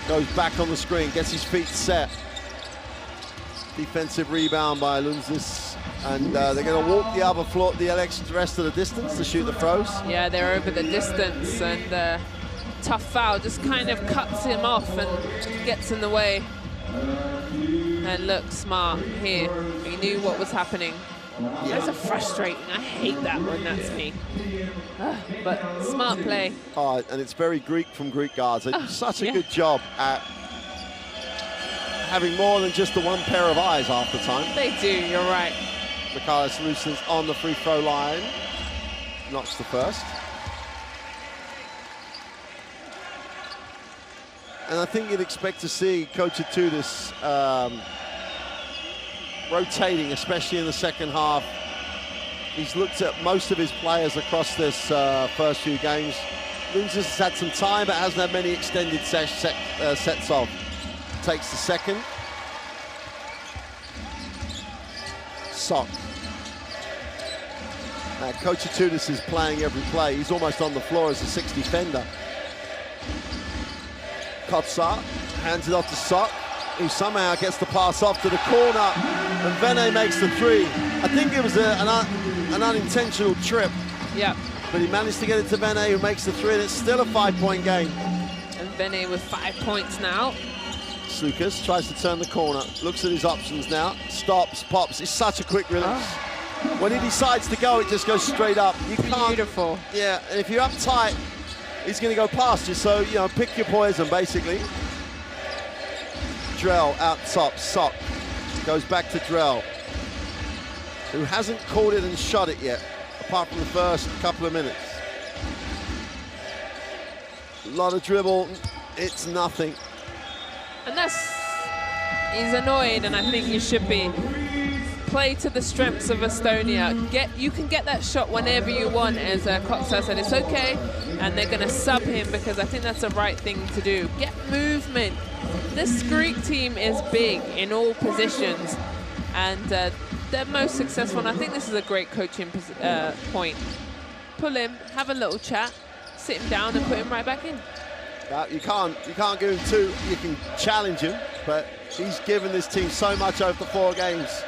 goes back on the screen, gets his feet set. Defensive rebound by Lunzis, and they're going to walk the other floor, the rest of the distance to shoot the throws. Yeah, they're over the distance, and tough foul just kind of cuts him off and gets in the way. And look, Smart here. He knew what was happening. Yeah. That's frustrating. I hate that when that's me. But smart play. Oh, and it's very Greek from Greek guards. They do such a good job at having more than just the one pair of eyes half the time. They do, you're right. Michalis Lucens on the free throw line. Knocks the first. And I think you'd expect to see Coach Atudis rotating, especially in the second half. He's looked at most of his players across this first few games. Lunzis has had some time, but hasn't had many extended sets of. Takes the second. Sok. Now, Coach Atudis is playing every play. He's almost on the floor as a 6th defender. Kotsar hands it off to Sok, who somehow gets the pass off to the corner, and Vene makes the three. I think it was an unintentional trip. Yeah. But he managed to get it to Vene, who makes the three, and it's still a 5-point game. And Vene with 5 points now. Slukas tries to turn the corner, looks at his options now, stops, pops. It's such a quick release. When he decides to go, it just goes straight up. You can't. Beautiful. Yeah, and if you're up tight, he's going to go past you. So, you know, pick your poison, basically. Drell out top. Sok goes back to Drell, who hasn't caught it and shot it yet, apart from the first couple of minutes. A lot of dribble. It's nothing. And he's annoyed, and I think you should be. Play to the strengths of Estonia. You can get that shot whenever you want, as Kotsar said. It's okay, and they're going to sub him because I think that's the right thing to do. Get movement. This Greek team is big in all positions, and they're most successful. And I think this is a great coaching point. Pull him, have a little chat, sit him down, and put him right back in. You can't give him 2. You can challenge him, but he's given this team so much over the 4 games.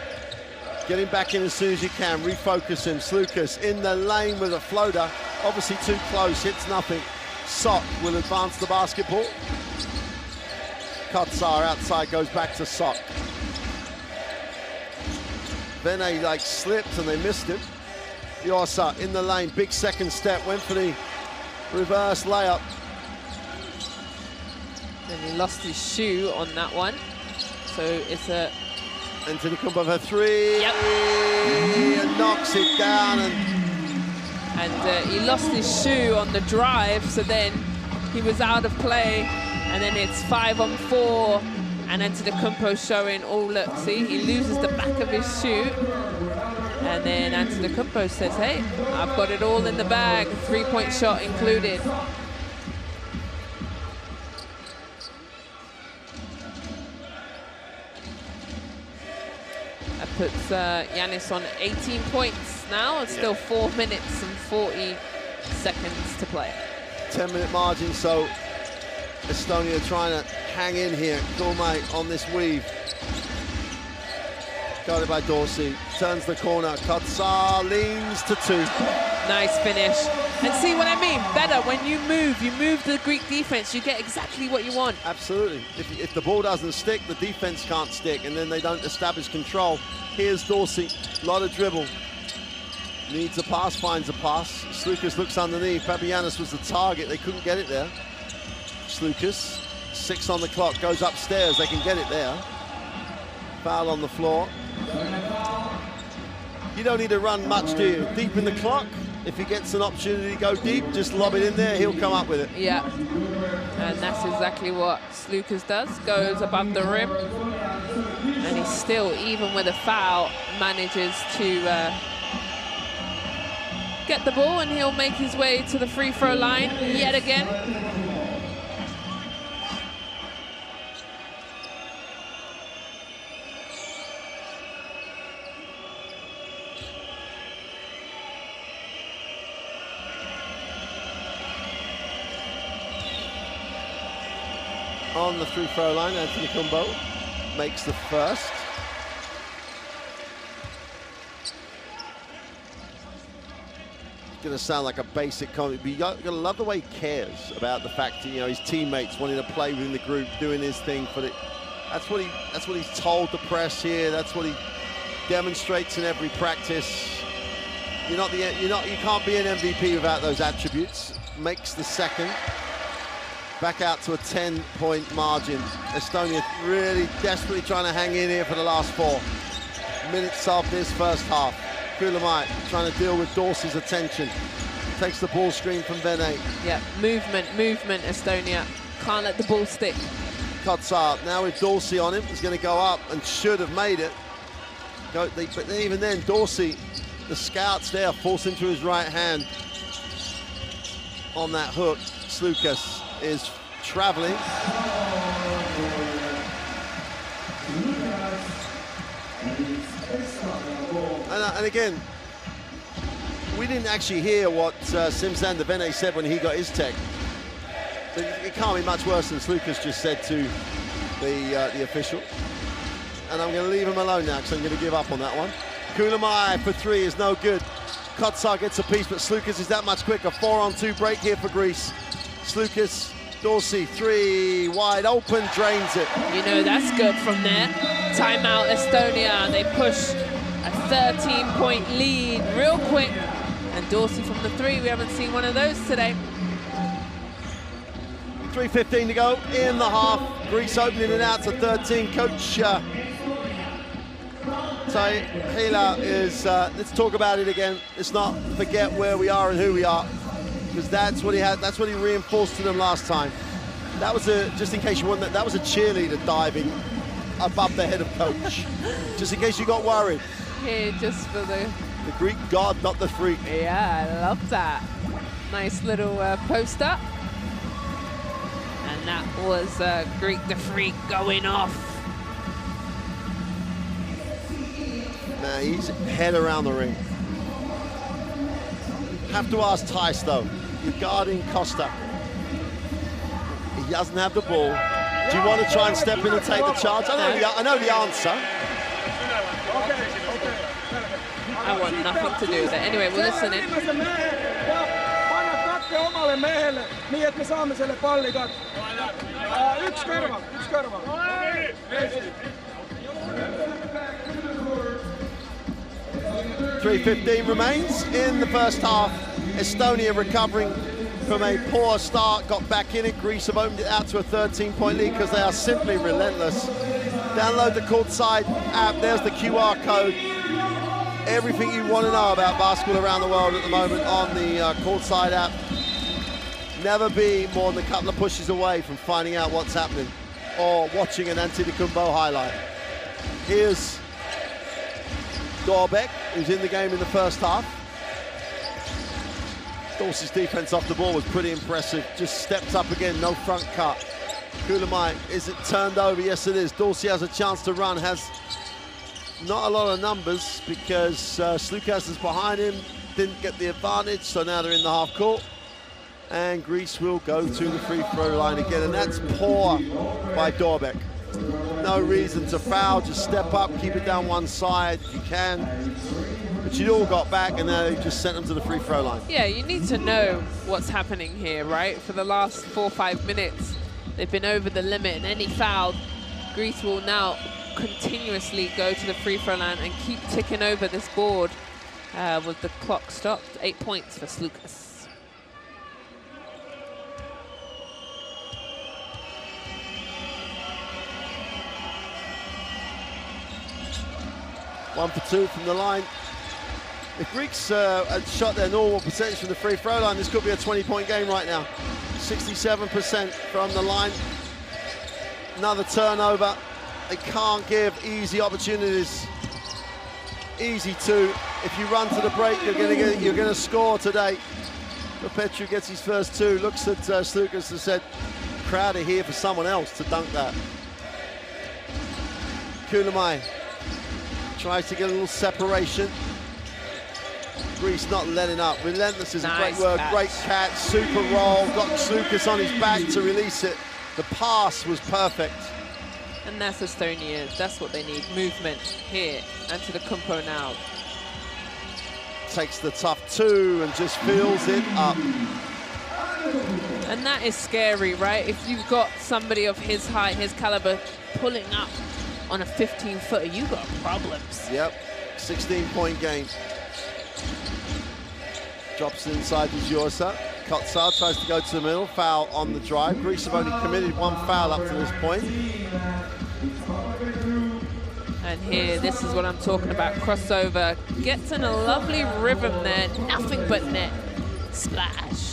Get him back in as soon as you can. Refocus him. Slukas in the lane with a floater. Obviously too close. Hits nothing. Sok will advance the basketball. Kotsar outside goes back to Sok. Vene like slipped and they missed him. Yosa in the lane. Big second step. Went for the reverse layup. And he lost his shoe on that one. So it's a... Antetokounmpo for 3. Yep. And knocks it down. And he lost his shoe on the drive, so then he was out of play. And then it's 5-on-4. And Antetokounmpo showing, oh, look, see, he loses the back of his shoe. And then Antetokounmpo says, hey, I've got it all in the bag, 3-point shot included. That puts Giannis on 18 points now. It's still 4 minutes and 40 seconds to play. 10-minute margin, so Estonia trying to hang in here. Gourmet on this weave. Guarded by Dorsey. Turns the corner. Kotsar leans to 2. Nice finish. And see what I mean? Better when you move the Greek defense, you get exactly what you want. Absolutely. If the ball doesn't stick, the defense can't stick, and then they don't establish control. Here's Dorsey. A lot of dribble. Needs a pass, finds a pass. Slukas looks underneath. Papagiannis was the target. They couldn't get it there. Slukas, 6 on the clock, goes upstairs. They can get it there. Foul on the floor. You don't need to run much, do you? Deep in the clock. If he gets an opportunity to go deep, just lob it in there. He'll come up with it. Yeah. And that's exactly what Slukas does. Goes above the rim. And he still, even with a foul, manages to get the ball, and he'll make his way to the free throw line yet again. On the free throw line, Antetokounmpo makes the first. It's going to sound like a basic comment, but you got to love the way he cares about the fact that, you know, his teammates wanting to play within the group, doing his thing for the. That's what he's told the press here. That's what he demonstrates in every practice. You can't be an MVP without those attributes. Makes the second. Back out to a 10-point margin. Estonia really desperately trying to hang in here for the last 4 minutes of this first half. Kulamai trying to deal with Dorsey's attention. Takes the ball screen from Vene. Yeah, movement, Estonia. Can't let the ball stick. Kotsar, now with Dorsey on him, he's going to go up and should have made it. But even then, Dorsey, the scouts there, force him to his right hand on that hook. Slukas is traveling. And again, we didn't actually hear what Simsander Vene said when he got his tech. So it can't be much worse than Slukas just said to the official. And I'm going to leave him alone now because I'm going to give up on that one. Kulamai for 3 is no good. Kotsar gets a piece, but Slukas is that much quicker. 4-on-2 break here for Greece. Slukas, Dorsey, 3, wide open, drains it. You know, that's good from there. Timeout, Estonia. They push a 13-point lead real quick. And Dorsey from the 3, we haven't seen one of those today. 3:15 to go in the half. Greece opening it out to 13. Coach Tahila is, let's talk about it again. Let's not forget where we are and who we are, because that's what he reinforced to them last time. That was just in case you wondered, that was a cheerleader diving above the head of coach. Just in case you got worried. Yeah, just for the Greek god, not the freak. Yeah, I love that. Nice little poster. And that was Greek the Freak going off. Now he's head around the ring. Have to ask Tice though. You're guarding Costa. He doesn't have the ball. Do you want to try and step in and take the charge? I know the answer. I want nothing to do with it. Anyway, we're listening. Omalle mehelle, niin että me saamme selle palli kat. Yksi karva. 3:15 remains in the first half. Estonia recovering from a poor start, got back in it. Greece have opened it out to a 13-point lead because they are simply relentless. Download the Courtside app. There's the QR code. Everything you want to know about basketball around the world at the moment on the Courtside app. Never be more than a couple of pushes away from finding out what's happening or watching an Antetokounmpo highlight. Here's Dorbeck, who's in the game in the first half. Dorsey's defense off the ball was pretty impressive. Just stepped up again, no front cut. Kulamai, is it turned over? Yes, it is. Dorsey has a chance to run, has not a lot of numbers because Slukas is behind him, didn't get the advantage, so now they're in the half court. And Greece will go to the free throw line again, and that's poor by Dorbeck. No reason to foul, just step up, keep it down one side if you can. But you'd all got back, and now they've just sent them to the free throw line. Yeah, you need to know what's happening here, right? For the last 4 or 5 minutes, they've been over the limit, and any foul, Greece will now continuously go to the free throw line and keep ticking over this board with the clock stopped. 8 points for Slukas. 1 for 2 from the line. If Greeks had shot their normal percentage from the free throw line, this could be a 20-point game right now. 67% from the line. Another turnover. They can't give easy opportunities. Easy two. If you run to the break, you're going to score today. Petru gets his first two. Looks at Slukas and said, "Crowd are here for someone else to dunk that." Kulamai tries to get a little separation. Greece not letting up. Relentless is a great word. Catch. Great catch, super roll. Got Slukas on his back to release it. The pass was perfect. And that's Estonia. That's what they need. Movement here. Antetokounmpo now. Takes the tough two and just fills it up. And that is scary, right? If you've got somebody of his height, his caliber, pulling up on a 15-footer, you've got problems. Yep, 16-point game. Drops inside Djursa. Kotsar tries to go to the middle. Foul on the drive. Greece have only committed one foul up to this point. And here, this is what I'm talking about. Crossover. Gets in a lovely rhythm there. Nothing but net. Splash.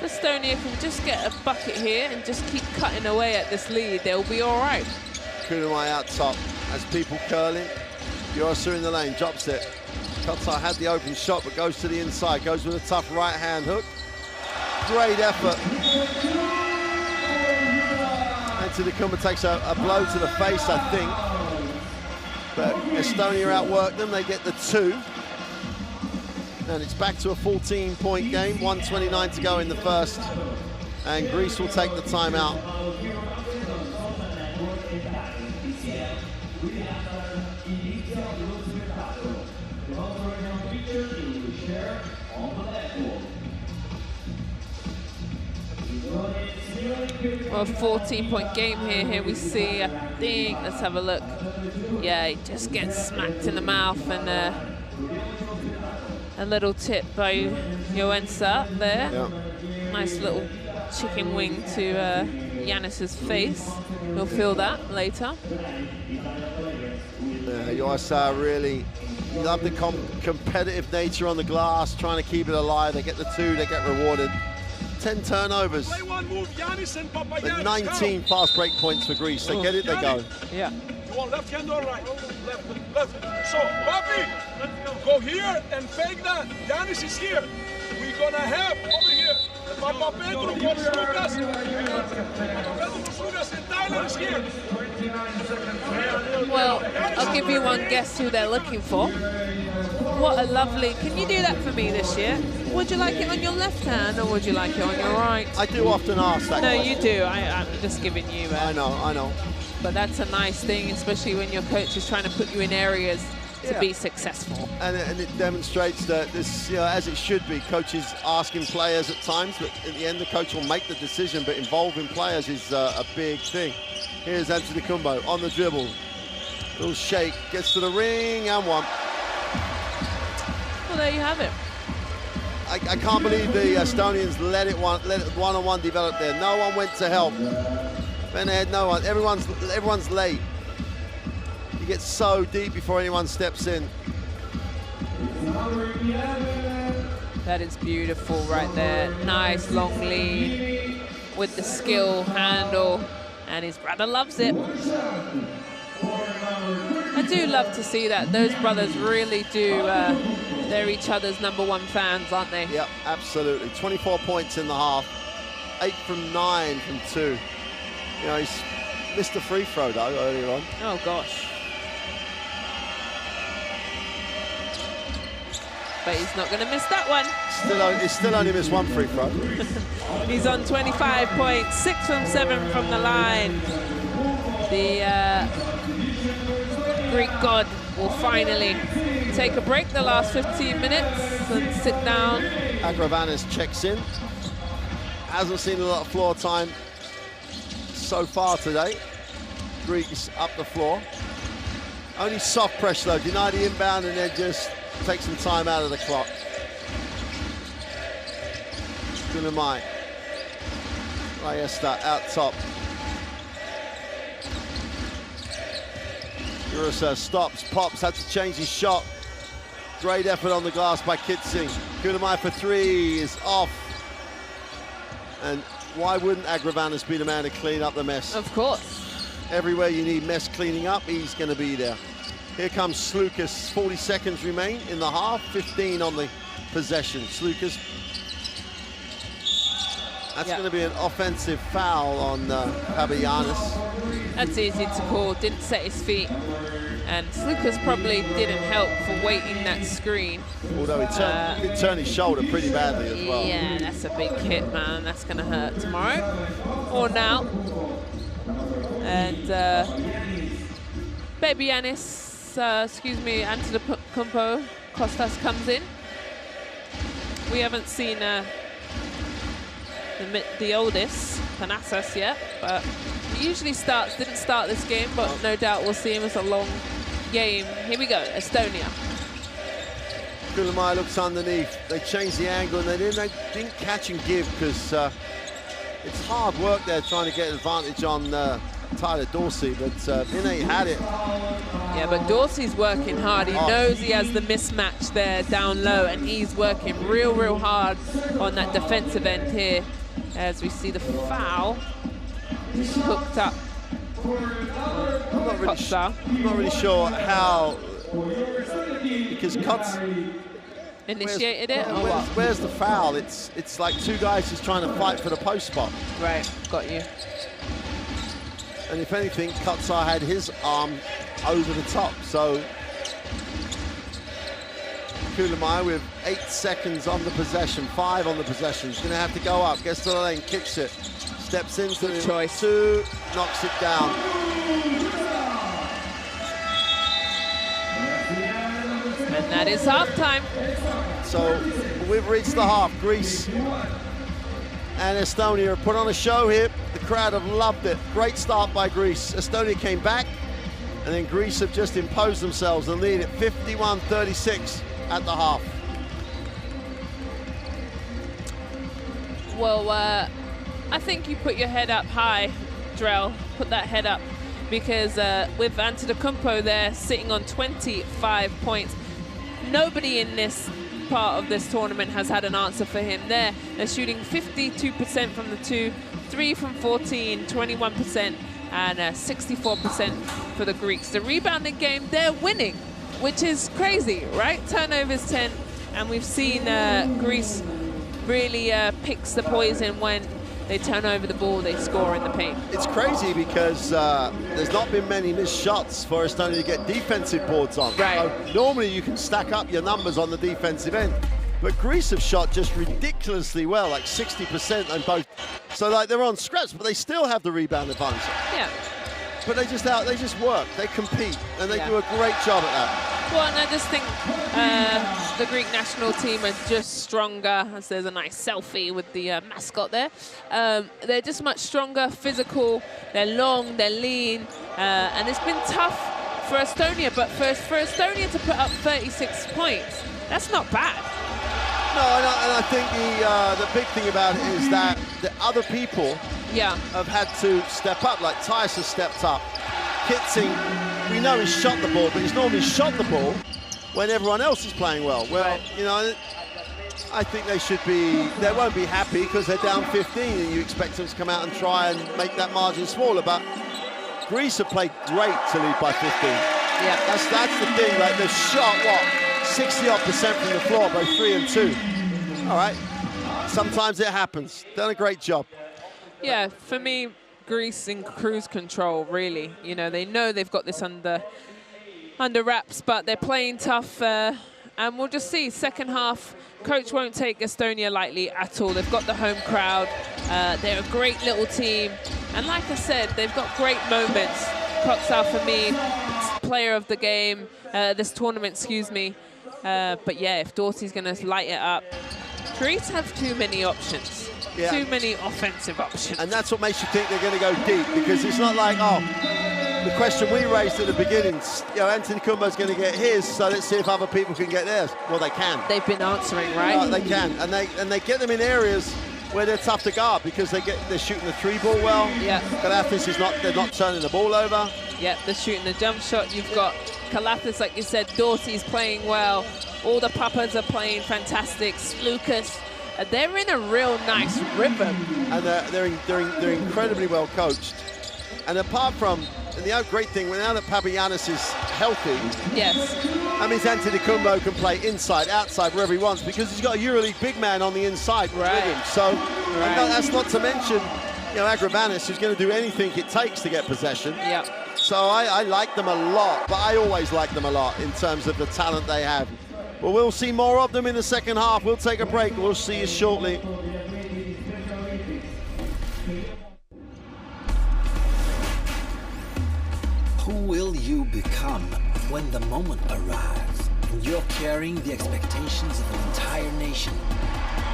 Estonia can just get a bucket here and just keep cutting away at this lead. They'll be all right. Kulamai out top has people curling. Djursa in the lane, drops it. Kotsar had the open shot, but goes to the inside. Goes with a tough right-hand hook. Great effort. Antetokounmpo takes a blow to the face, I think. But Estonia outworked them. They get the two. And it's back to a 14-point game. 1:29 to go in the first. And Greece will take the timeout. Well, 14-point game here. Here we see, I think, let's have a look. Yeah, he just gets smacked in the mouth, and a little tip by Joensa there. Yeah. Nice little chicken wing to Giannis's face. He'll feel that later. Joensa really love the competitive nature on the glass, trying to keep it alive. They get the two, they get rewarded. 10 turnovers, but 19 fast break points for Greece. They get it, they go. Yeah. You want left hand or right? Left. So, Bobby, go here and fake that. Giannis is here. We're gonna have over here. Papa Petru Kops Lucas. Petrus Lucas and Tyler is here. Well, I'll give you one guess who they're looking for. What a lovely... Can you do that for me this year? Would you like it on your left hand or would you like it on your right? I do often ask that question. You do. I'm just giving you... I know. But that's a nice thing, especially when your coach is trying to put you in areas to be successful. And it demonstrates that this, as it should be, coaches asking players at times, but at the end the coach will make the decision, but involving players is a big thing. Here's Antetokounmpo on the dribble. Little shake, gets to the ring and one. Well, there you have it. I can't believe the Estonians let it one-on-one develop there. No one went to help. Then they had no one. Everyone's late. You get so deep before anyone steps in. That is beautiful right there. Nice long lead with the skill handle, and his brother loves it. I do love to see that. Those brothers really do, they're each other's #1 fans, aren't they? Yep, absolutely. 24 points in the half. 8 from 9 from 2. He's missed a free throw though earlier on. Oh gosh. But he's not going to miss that one. He's still only missed 1 free throw. He's on 25 points, 6 from 7 from the line. The Greek god will finally take a break the last 15 minutes and sit down. Agravanis checks in. Hasn't seen a lot of floor time so far today. Greeks up the floor. Only soft pressure though, deny the inbound and then just take some time out of the clock. Gunamai. Rayesta out top. Urasa stops, pops, had to change his shot. Great effort on the glass by Kitsing. Gunamai for 3 is off. And why wouldn't Agravanis be the man to clean up the mess? Of course. Everywhere you need mess cleaning up, he's going to be there. Here comes Slukas. 40 seconds remain in the half. 15 on the possession. Slukas. That's going to be an offensive foul on Papagiannis. That's easy to call. Didn't set his feet. And Slukas probably didn't help for waiting that screen. Although he turned his shoulder pretty badly as well. Yeah, that's a big hit, man. That's going to hurt tomorrow or now. And Antetokounmpo Kostas comes in. We haven't seen the oldest, Thanasis, yet, but he usually didn't start this game, but no doubt we'll see him as a long game. Here we go, Estonia. Kulamai looks underneath. They changed the angle and they didn't catch and give because it's hard work there trying to get advantage on Tyler Dorsey, but Vinay had it. Yeah, but Dorsey's working hard. He knows he has the mismatch there down low, and he's working real hard on that defensive end here. As we see the foul, just hooked up. I'm not really sure how, because Kotz initiated it, or what? Where's the foul? It's like 2 guys just trying to fight for the post spot. Right, got you. And if anything, Kotsar had his arm over the top. So Kulamai with 8 seconds on the possession, 5 on the possession. He's going to have to go up, gets to the lane, kicks it, steps into the choice. 2, knocks it down. And that is halftime. So we've reached the half. Greece and Estonia have put on a show here. The crowd have loved it. Great start by Greece. Estonia came back, and then Greece have just imposed themselves and lead at 51-36 at the half. Well, I think you put your head up high, Drell. Put that head up, because with Antetokounmpo there sitting on 25 points, nobody in this part of this tournament has had an answer for him there. They're shooting 52% from the 2, 3 from 14, 21%, and 64% for the Greeks. The rebounding game, they're winning, which is crazy, right? Turnovers 10, and we've seen Greece really picks the poison when they turn over the ball, they score in the paint. It's crazy because there's not been many missed shots for Estonia to get defensive boards on. Right. Normally you can stack up your numbers on the defensive end, but Greece have shot just ridiculously well, like 60% on both. So like they're on scraps, but they still have the rebound advantage. Yeah. But they just work, they compete, and they do a great job at that. Well, and I just think the Greek national team are just stronger, as there's a nice selfie with the mascot there. They're just much stronger, physical, they're long, they're lean, and it's been tough for Estonia, but for Estonia to put up 36 points, that's not bad. No, and I think the big thing about it is that the other people have had to step up, like Tice has stepped up. Kitzing, we know he's shot the ball, but he's normally shot the ball when everyone else is playing well. Well, you know, I think they won't be happy because they're down 15 and you expect them to come out and try and make that margin smaller, but Greece have played great to lead by 15. Yeah. That's the thing, like they've shot, 60-odd% from the floor, both 3 and 2. All right, sometimes it happens. Done a great job. Yeah, for me, Greece in cruise control, really. You know, they know they've got this under wraps, but they're playing tough, and we'll just see. Second half, coach won't take Estonia lightly at all. They've got the home crowd. They're a great little team, and like I said, they've got great moments. Kotsar, for me, player of the game, this tournament, excuse me. But yeah, if Doherty's going to light it up, Greece have too many options. Yeah. Too many offensive options. And that's what makes you think they're going to go deep, because it's not like, the question we raised at the beginning, you know, Antetokounmpo's going to get his, so let's see if other people can get theirs. Well, they can. They've been answering, right? They can, and they get them in areas where they're tough to guard because they're shooting the 3-ball well. Yeah. Kalafis they're not turning the ball over. Yeah, they're shooting the jump shot. You've got Kalafis, like you said, Doherty's playing well. All the Papas are playing fantastic. Lucas. They're in a real nice rhythm. And they're incredibly well coached. And apart from, and the other great thing, now that Papagiannis is healthy, yes, that means Antetokounmpo can play inside, outside, wherever he wants, because he's got a EuroLeague big man on the inside with him. So and that's not to mention, you know, Agravanis, who's going to do anything it takes to get possession. Yeah. So I like them a lot, but I always like them a lot in terms of the talent they have. Well, we'll see more of them in the second half. We'll take a break. We'll see you shortly. Who will you become when the moment arrives and you're carrying the expectations of an entire nation,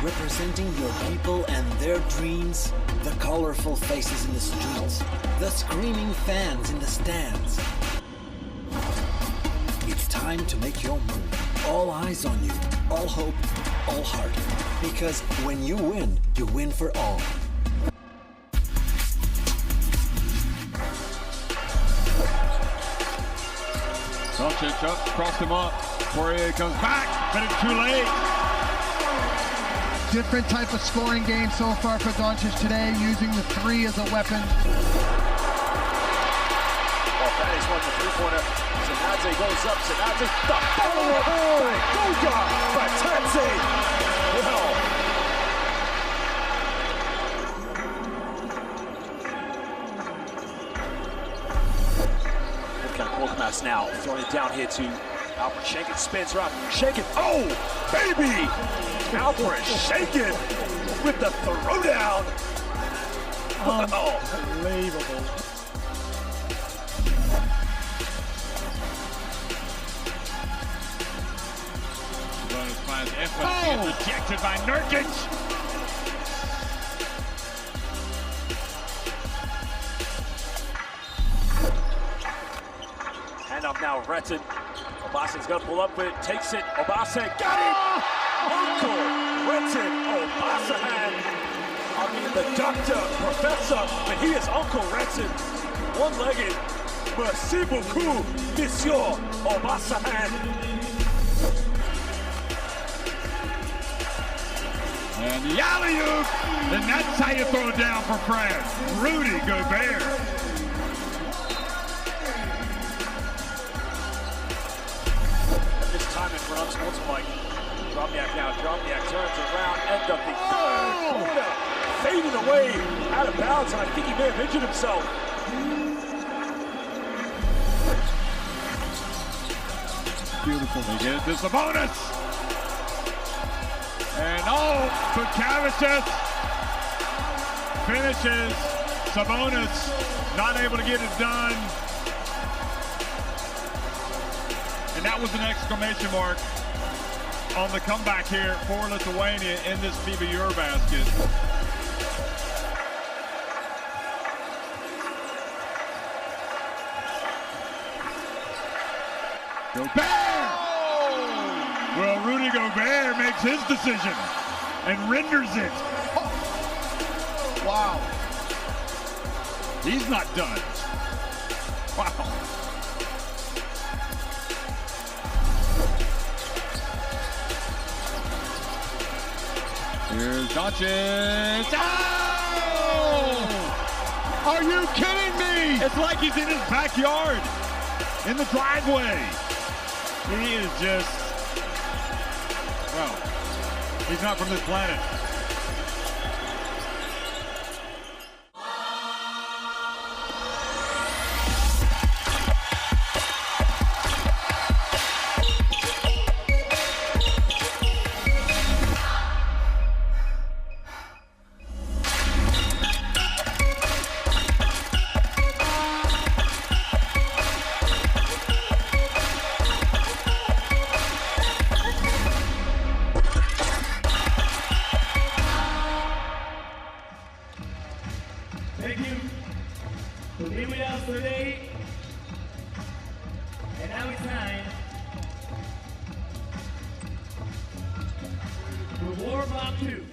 representing your people and their dreams, the colorful faces in the streets, the screaming fans in the stands? It's time to make your move. All eyes on you, all hope, all heart. Because when you win for all. Doncic up, crossed him up. Poirier comes back, but it's too late. Different type of scoring game so far for Doncic today, using the 3 as a weapon. Fanny's won the three-pointer. Zanadze goes up. Zanadze, the follow-up by Goga Batanze. Well. Wolfmass now throwing it down here to Alfred Schenken. Spins around. Schenken. Oh, baby! Alfred Schenken with the throwdown. Unbelievable. Effort rejected by Nurkic. Hand off now, Retin. Obase's gonna pull up with it, takes it. Obase got it. Uncle Retin Obasehan. I mean the doctor, professor, but he is Uncle Retin. One-legged. Merci beaucoup, Monsieur Obasehan. And the alley-oop, and that's how you throw it down for France. Rudy Gobert. This time it runs once Mike. Drobniak now, Drobniak turns around, and up the third quarter. Fading away out of bounds, and I think he may have injured himself. Beautiful. They get it to Sabonis. And Bukavicius finishes. Sabonis not able to get it done. And that was an exclamation mark on the comeback here for Lithuania in this FIBA EuroBasket. Gobert! Oh! Well, Rudy Gobert makes his decision and renders it. Oh. Wow. He's not done. Wow. Here's Doncic. Oh! Are you kidding me? It's like he's in his backyard, in the driveway. He is just, well, he's not from this planet. Thank you for being with us today. And now it's time for warm-up 2.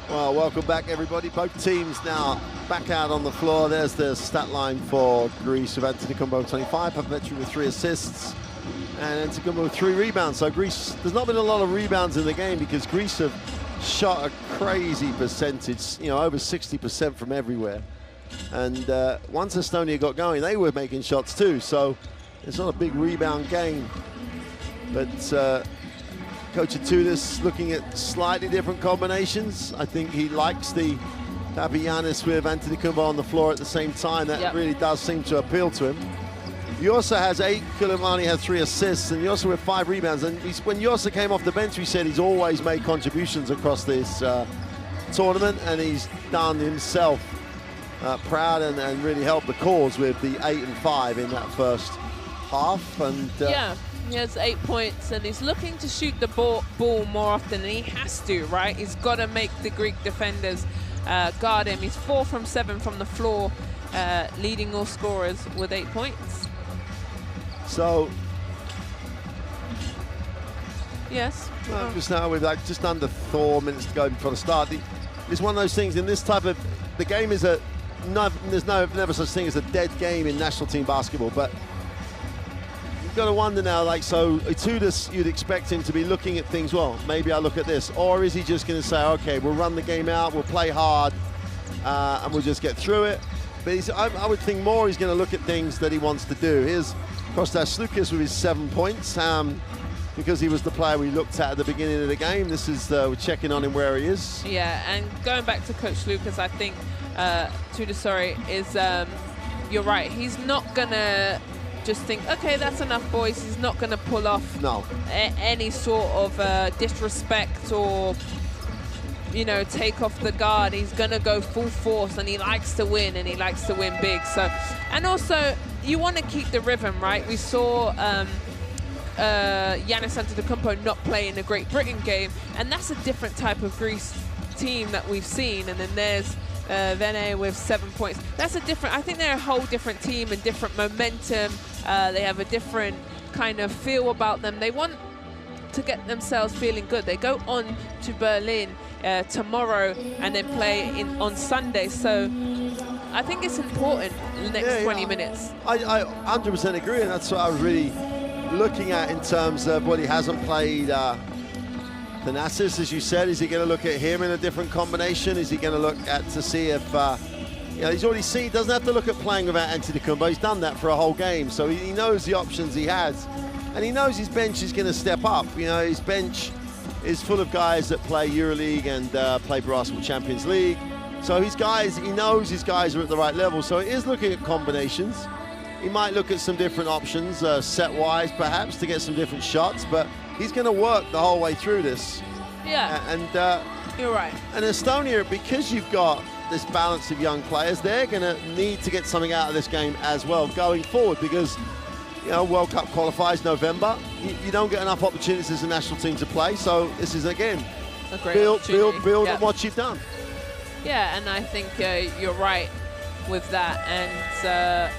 Well, welcome back, everybody. Both teams now back out on the floor. There's the stat line for Greece with Antetokounmpo 25, Papametri with 3 assists, and Antetokounmpo with 3 rebounds. So Greece, there's not been a lot of rebounds in the game because Greece have shot a crazy percentage, over 60% from everywhere. And once Estonia got going, they were making shots too. So it's not a big rebound game. But Coach Atudis looking at slightly different combinations. I think he likes the Papagiannis with Antetokounmpo on the floor at the same time. That really does seem to appeal to him. Yosa has 8, Kulimani has 3 assists, and Yosa with 5 rebounds. And when Yosa came off the bench, we said he's always made contributions across this tournament, and he's done himself proud and really helped the cause with the 8 and 5 in that first half. And yeah, he has 8 points, and he's looking to shoot the ball more often, and he has to, right? He's got to make the Greek defenders guard him. He's 4 from 7 from the floor, leading all scorers with 8 points. So, yes. well, just now with like just under 4 minutes to go before the start. It's one of those things in this type of, the game is there's never such thing as a dead game in national team basketball, but you've got to wonder now, like, so Itudis, you'd expect him to be looking at things, well, maybe I'll look at this, or is he just going to say, okay, we'll run the game out, we'll play hard, and we'll just get through it. But I would think more he's going to look at things that he wants to do. Here's Kostas Sloukas with his 7 points, because he was the player we looked at the beginning of the game. This is, we're checking on him where he is. Yeah, and going back to Coach Lucas, I think is, you're right, he's not going to just think, okay, that's enough, boys. He's not going to pull off any sort of disrespect or, you know, take off the guard. He's going to go full force, and he likes to win, and he likes to win big. So, and also, you want to keep the rhythm, right? We saw Giannis Antetokounmpo not play in the Great Britain game, and that's a different type of Greece team that we've seen. And then there's Vene with 7 points. That's a different, I think they're a whole different team and different momentum. They have a different kind of feel about them. They want to get themselves feeling good. They go on to Berlin tomorrow and then play on Sunday. So I think it's important the next 20 minutes. I 100% agree, and that's what I was really looking at in terms of what he hasn't played. Thanasis, as you said, is he going to look at him in a different combination? Is he going to look at to see if, you know, he's already seen, he doesn't have to look at playing without Antetokounmpo. He's done that for a whole game, so he knows the options he has. And he knows his bench is going to step up. You know, his bench is full of guys that play EuroLeague and play Basketball Champions League. So his guys, he knows his guys are at the right level. So he is looking at combinations. He might look at some different options, set-wise perhaps, to get some different shots, but he's going to work the whole way through this. Yeah, and you're right. And Estonia, because you've got this balance of young players, they're going to need to get something out of this game as well going forward, because, you know, World Cup qualifies November. You don't get enough opportunities as a national team to play, so this is, again, a great build on what you've done. Yeah, and I think you're right with that. And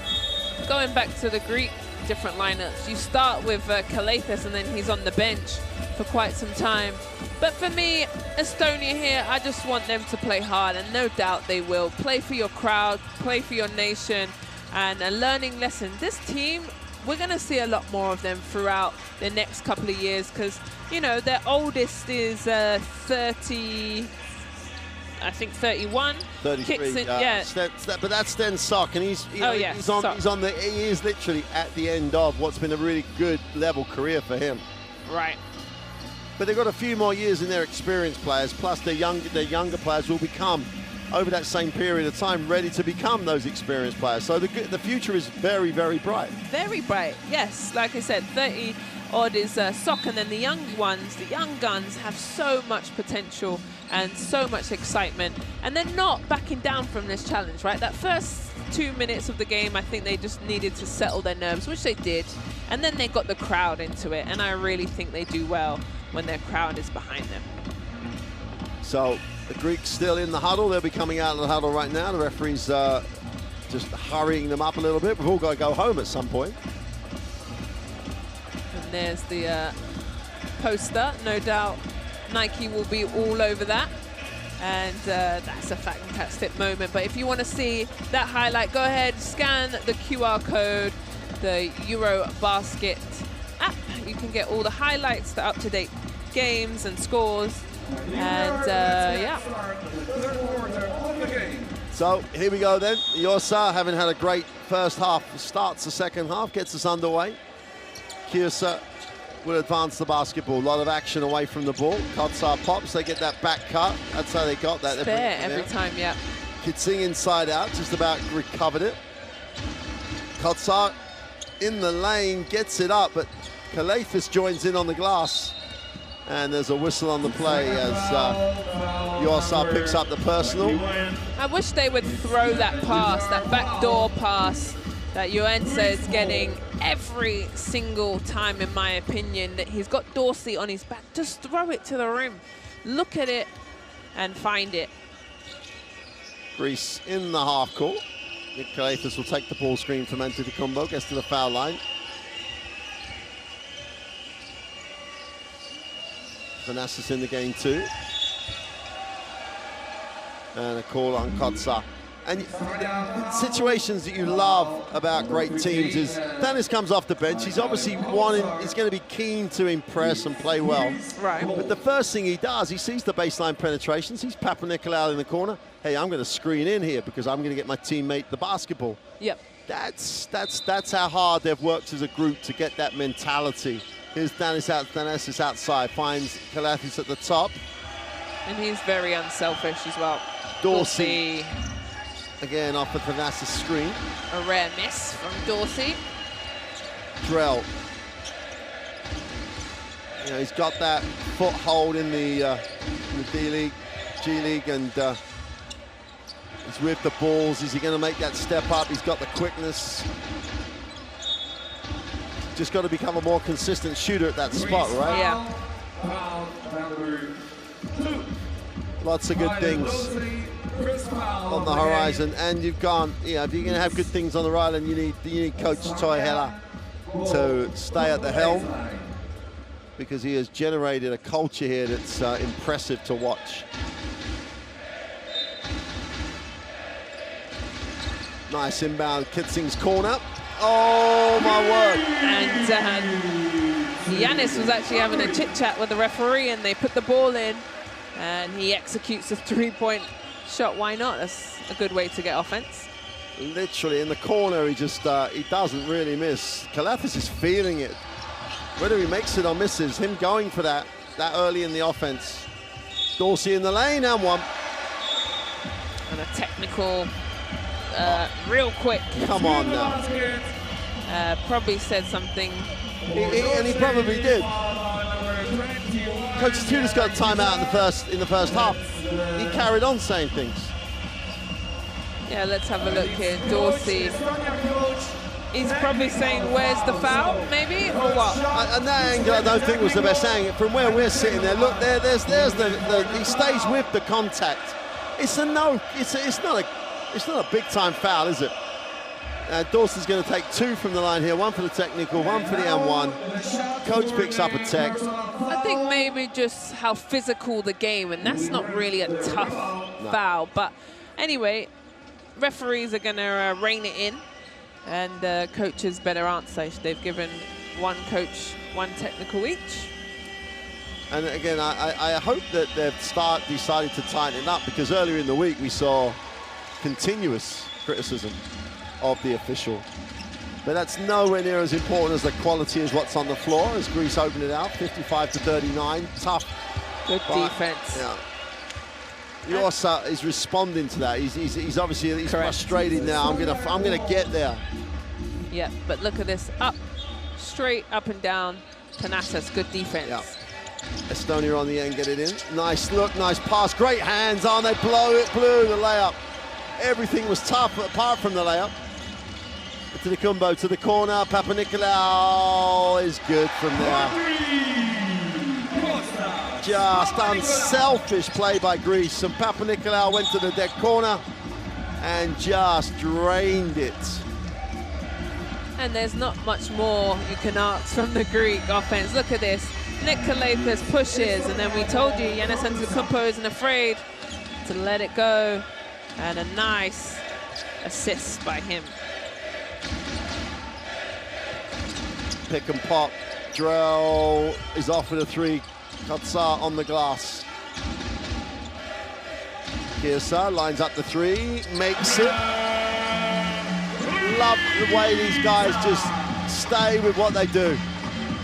going back to the Greek different lineups, you start with Kalathis, and then he's on the bench for quite some time. But for me, Estonia here, I just want them to play hard, and no doubt they will. Play for your crowd, play for your nation, and a learning lesson. This team, we're going to see a lot more of them throughout the next couple of years, because, you know, their oldest is 30... I think 31. 33. Yeah. But that's Sten Sock, and he is literally at the end of what's been a really good level career for him. Right. But they've got a few more years in their experienced players, plus their younger players will become, over that same period of time, ready to become those experienced players. So the future is very, very bright. Very bright, yes. Like I said, 30 odd is Sock, and then the young ones, the young guns, have so much potential and so much excitement, and they're not backing down from this challenge, right? That first 2 minutes of the game, I think they just needed to settle their nerves, which they did, and then they got the crowd into it, and I really think they do well when their crowd is behind them. So the Greeks still in the huddle. They'll be coming out of the huddle right now. The referee's just hurrying them up a little bit. We've all got to go home at some point. And there's the poster. No doubt Nike will be all over that. And that's a fantastic moment. But if you want to see that highlight, go ahead, scan the QR code, the EuroBasket app. You can get all the highlights, the up-to-date games and scores. And yeah. So here we go then. Yosa, having had a great first half, starts the second half, gets us underway. Kyrsa will advance the basketball. A lot of action away from the ball. Kotsar pops, they get that back cut. That's how they got that. Fair every time, yeah. Kitsing inside out, just about recovered it. Kotsar in the lane, gets it up, but Kalathis joins in on the glass. And there's a whistle on the play as Yosa picks up the personal. I wish they would throw that pass, that backdoor pass, that Joensa is getting every single time, in my opinion, that he's got Dorsey on his back. Just throw it to the rim. Look at it and find it. Greece in the half court. Nick Kalathis will take the ball screen from Antetokounmpo, gets to the foul line. Thanasis in the game too. And a call on Kotsa. And the situations that you love about great teams is Dennis comes off the bench. He's obviously he's going to be keen to impress and play well. Right. But the first thing he does, he sees the baseline penetrations. He's Papanikolaou in the corner. Hey, I'm going to screen in here because I'm going to get my teammate the basketball. Yep. That's how hard they've worked as a group to get that mentality. Here's Thanasis outside, finds Kalathis at the top. And he's very unselfish as well. Dorsey. Again, off the Thanasis screen. A rare miss from Dorsey. Drell. You know, he's got that foothold in the D-League, G-League, and he's with the balls. Is he going to make that step up? He's got the quickness. Just got to become a more consistent shooter at that spot, right? Yeah. Lots of good things on the horizon, and you've gone. Yeah, if you're going to have good things on the horizon, you need Coach Toy Heller to stay at the helm, because he has generated a culture here that's impressive to watch. Nice inbound, Kitsing's corner. Oh my word! And Giannis was actually having a chit chat with the referee, and they put the ball in, and he executes a three-point shot. Why not? That's a good way to get offense. Literally in the corner, he just he doesn't really miss. Kalathis is feeling it. Whether he makes it or misses, him going for that early in the offense. Dorsey in the lane and one. And a technical, real quick. Come on now. Probably said something. And he probably did. Coach Tudor's got a timeout in the first half. He carried on saying things. Yeah, let's have a look here. Dorsey. He's probably saying, where's the foul, maybe, or what? And that angle I don't think was the best angle. From where we're sitting there, look, there's he stays with the contact. It's a no, it's not a big time foul, is it? Dorsey's going to take two from the line here, one for the technical, one for the M1. Coach picks up a tech. I think maybe just how physical the game, and that's not really a tough foul. But anyway, referees are going to rein it in, and coaches better answer. They've given one coach one technical each. And again, I hope that they've decided to tighten it up, because earlier in the week we saw continuous criticism of the official. But that's nowhere near as important as the quality as what's on the floor, as Greece opened it out, 55-39, tough. Good defense. Yeah. Yorsa is responding to that. He's obviously frustrated now. I'm gonna get there. Yeah, but look at this, up, straight up and down. Thanasis, good defense. Yeah. Estonia on the end, get it in. Nice look, nice pass, great hands on. They blew the layup. Everything was tough apart from the layup. Antetokounmpo to the corner. Papanikolaou is good from there. Just unselfish play by Greece. And Papanikolaou went to the dead corner and just drained it. And there's not much more you can ask from the Greek offense. Look at this. Nick Kalathis pushes, and then we told you Giannis Antetokounmpo isn't afraid to let it go. And a nice assist by him. Pick and pop. Drell is off with a three. Kotsa on the glass. Kirsa lines up the three, makes it. Love the way these guys just stay with what they do.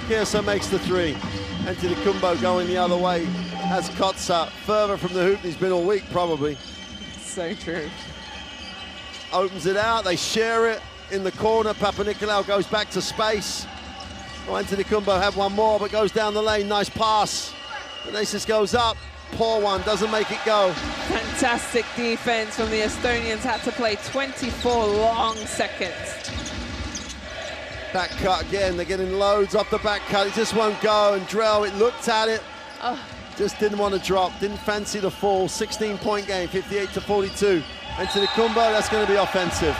Kirsa makes the three. Antetokounmpo going the other way. Has Kotsa further from the hoop. He's been all week, probably. So true. Opens it out, they share it in the corner. Papanikolaou goes back to space. Oh, Antetokounmpo had one more, but goes down the lane. Nice pass. Thanasis goes up. Poor one, doesn't make it go. Fantastic defense from the Estonians. Had to play 24 long seconds. Back cut again, they're getting loads off the back cut. It just won't go, and Drell, it looked at it. Just didn't want to drop, didn't fancy the fall. 16-point game, 58-42. Antetokounmpo, that's going to be offensive.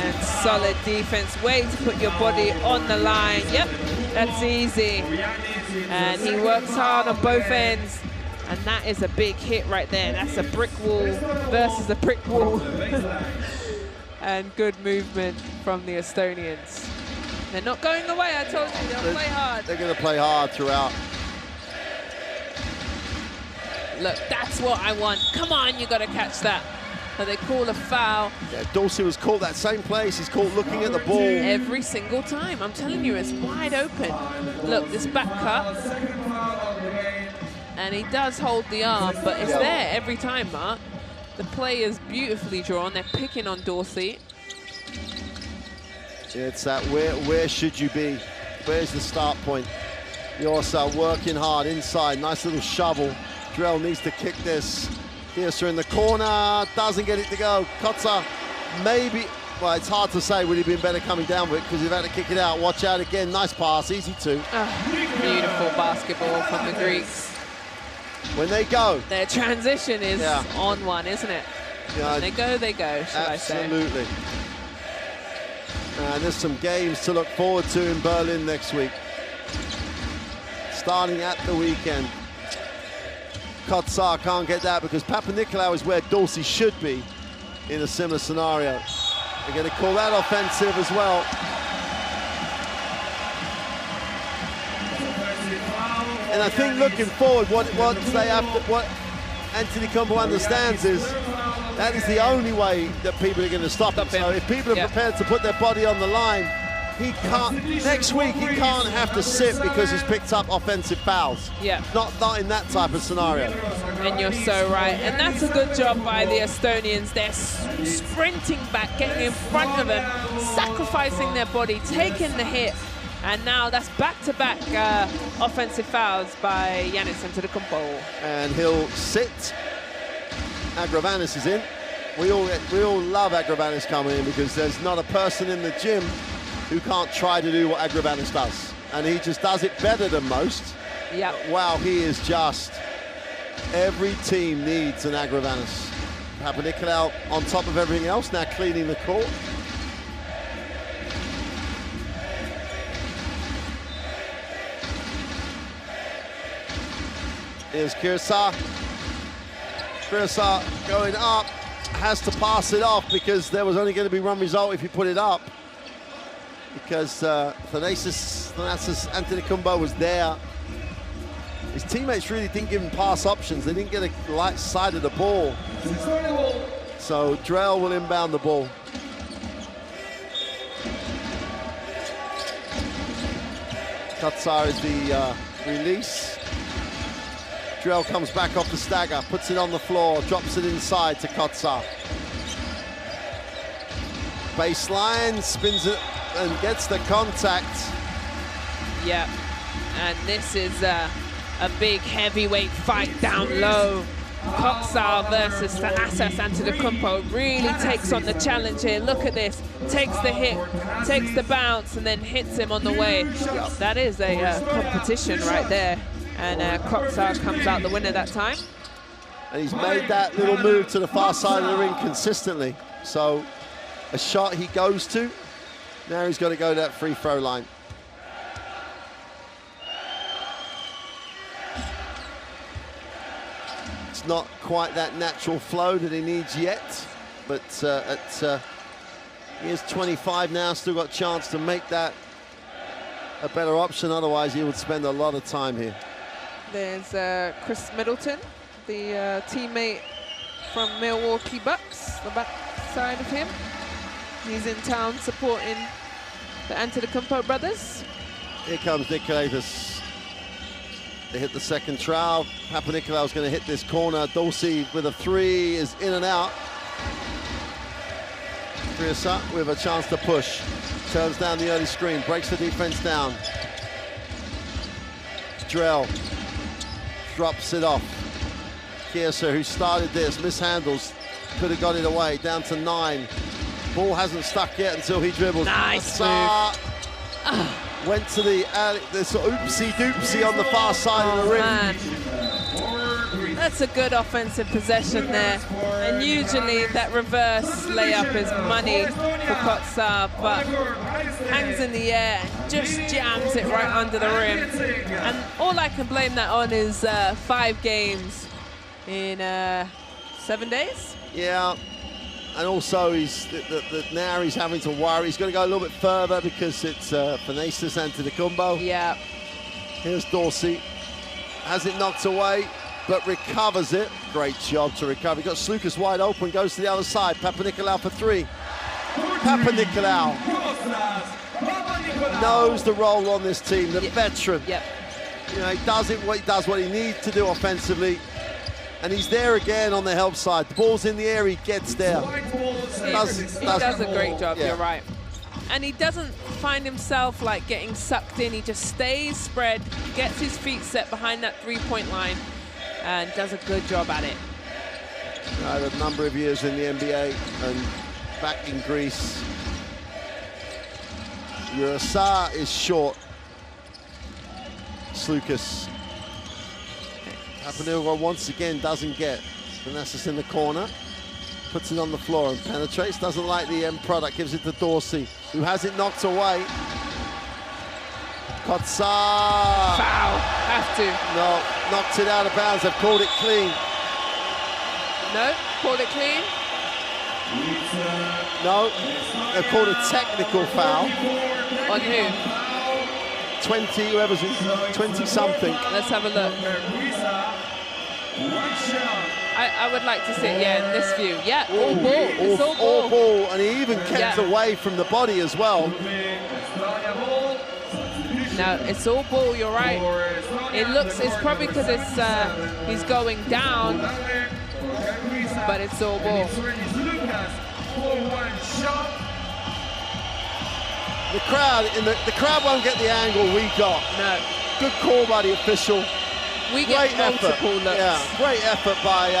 And solid defense, way to put your body on the line. Yep, that's easy. And he works hard on both ends. And that is a big hit right there. That's a brick wall versus a brick wall. And good movement from the Estonians. They're not going away, I told you, they'll play hard. They're going to play hard throughout. Look, that's what I want. Come on, you got to catch that. So they call a foul. Yeah, Dorsey was caught that same place. He's caught looking at the ball. Every single time. I'm telling you, it's wide open. Look, this back cut. And he does hold the arm, but it's there every time, Mark. The play is beautifully drawn. They're picking on Dorsey. It's that where should you be? Where's the start point? Yorsa working hard inside. Nice little shovel. Drell needs to kick this. Kiersa in the corner, doesn't get it to go. Kotsa, maybe, well, it's hard to say, would he have been better coming down with it because he'd had to kick it out. Watch out again, nice pass, easy two. Beautiful basketball from the Greeks. When they go. Their transition is on one, isn't it? Yeah, when they go, should I say. Absolutely. And there's some games to look forward to in Berlin next week. Starting at the weekend. Kotsar can't get that because Papanikolaou is where Dorsey should be in a similar scenario. They're going to call that offensive as well. And I think looking forward, what Antetokounmpo understands is that is the only way that people are going to stop him. So if people are prepared to put their body on the line, he can't, next week he can't have to sit because he's picked up offensive fouls. Yeah. Not in that type of scenario. And you're so right. And that's a good job by the Estonians. They're sprinting back, getting in front of them, sacrificing their body, taking the hit. And now that's back-to-back offensive fouls by Giannis Antetokounmpo. And he'll sit. Agravanis is in. We all love Agravanis coming in because there's not a person in the gym who can't try to do what Agravanis does. And he just does it better than most. Yeah. Wow, he is just, every team needs an Agravanis. Papanikolaou on top of everything else, now cleaning the court. Here's Kiersa. Kiersa going up, has to pass it off because there was only going to be one result if he put it up. Because Thanasis Antetokounmpo was there. His teammates really didn't give him pass options. They didn't get a light side of the ball. So Drell will inbound the ball. Kotsar is the release. Drell comes back off the stagger, puts it on the floor, drops it inside to Kotsar. Baseline, spins it and gets the contact. Yeah, and this is a big heavyweight fight down low. Kotsar versus Thanasis Antetokounmpo really takes on the challenge here. Look at this, takes the hit, takes the bounce, and then hits him on the way. That is a competition right there. And Kotsar comes out the winner that time. And he's made that little move to the far side of the ring consistently. So a shot he goes to, now he's got to go to that free throw line. It's not quite that natural flow that he needs yet, but he is 25 now, still got a chance to make that a better option. Otherwise, he would spend a lot of time here. There's Chris Middleton, the teammate from Milwaukee Bucks, the back side of him. He's in town supporting the Antetokounmpo brothers. Here comes Nikolaidis. They hit the second trowel. Papanikolaou's going to hit this corner. Dorsey with a three is in and out. Kiersa with a chance to push. Turns down the early screen, breaks the defense down. Drell drops it off. Kiersa, who started this, mishandles. could have got it away, down to 9. Ball hasn't stuck yet until he dribbles. Nice went to the sort of oopsie-doopsie on the far side of the rim. Man. That's a good offensive possession there. And usually that reverse layup is money for Kotsar, but hangs in the air and just jams it right under the rim. And all I can blame that on is 5 games in 7 days. Yeah, and also now he's having to worry. He's got to go a little bit further because it's Thanasis Antetokounmpo. Yeah. Here's Dorsey. Has it knocked away, but recovers it. Great job to recover. He got Slukas wide open, goes to the other side. Papanikolaou for 3. Papanikolaou knows the role on this team, the veteran. Yep. You know, he does what he needs to do offensively. And he's there again on the help side. The ball's in the air, he gets there. He does a great job, you're right. And he doesn't find himself like getting sucked in. He just stays spread, gets his feet set behind that 3-point line, and does a good job at it. I had a number of years in the NBA and back in Greece. Urasa is short. Slukas. Papanikolaou once again doesn't get. Thanasis in the corner. Puts it on the floor and penetrates. Doesn't like the end product. Gives it to Dorsey, who has it knocked away. Kotsar. Foul. Have to. No, knocked it out of bounds. They've called it clean. No? Called it clean? No, they've called a technical foul. On who? 20, whoever's 20-something. Let's have a look. I would like to see it, yeah, in this view. Yeah, all ball. It's all ball. And he even kept away from the body as well. No, it's all ball, you're right. It's probably because he's going down, but it's all ball. The crowd won't get the angle we got. No. Good call by the official. We get great multiple effort. looks. Yeah, great effort by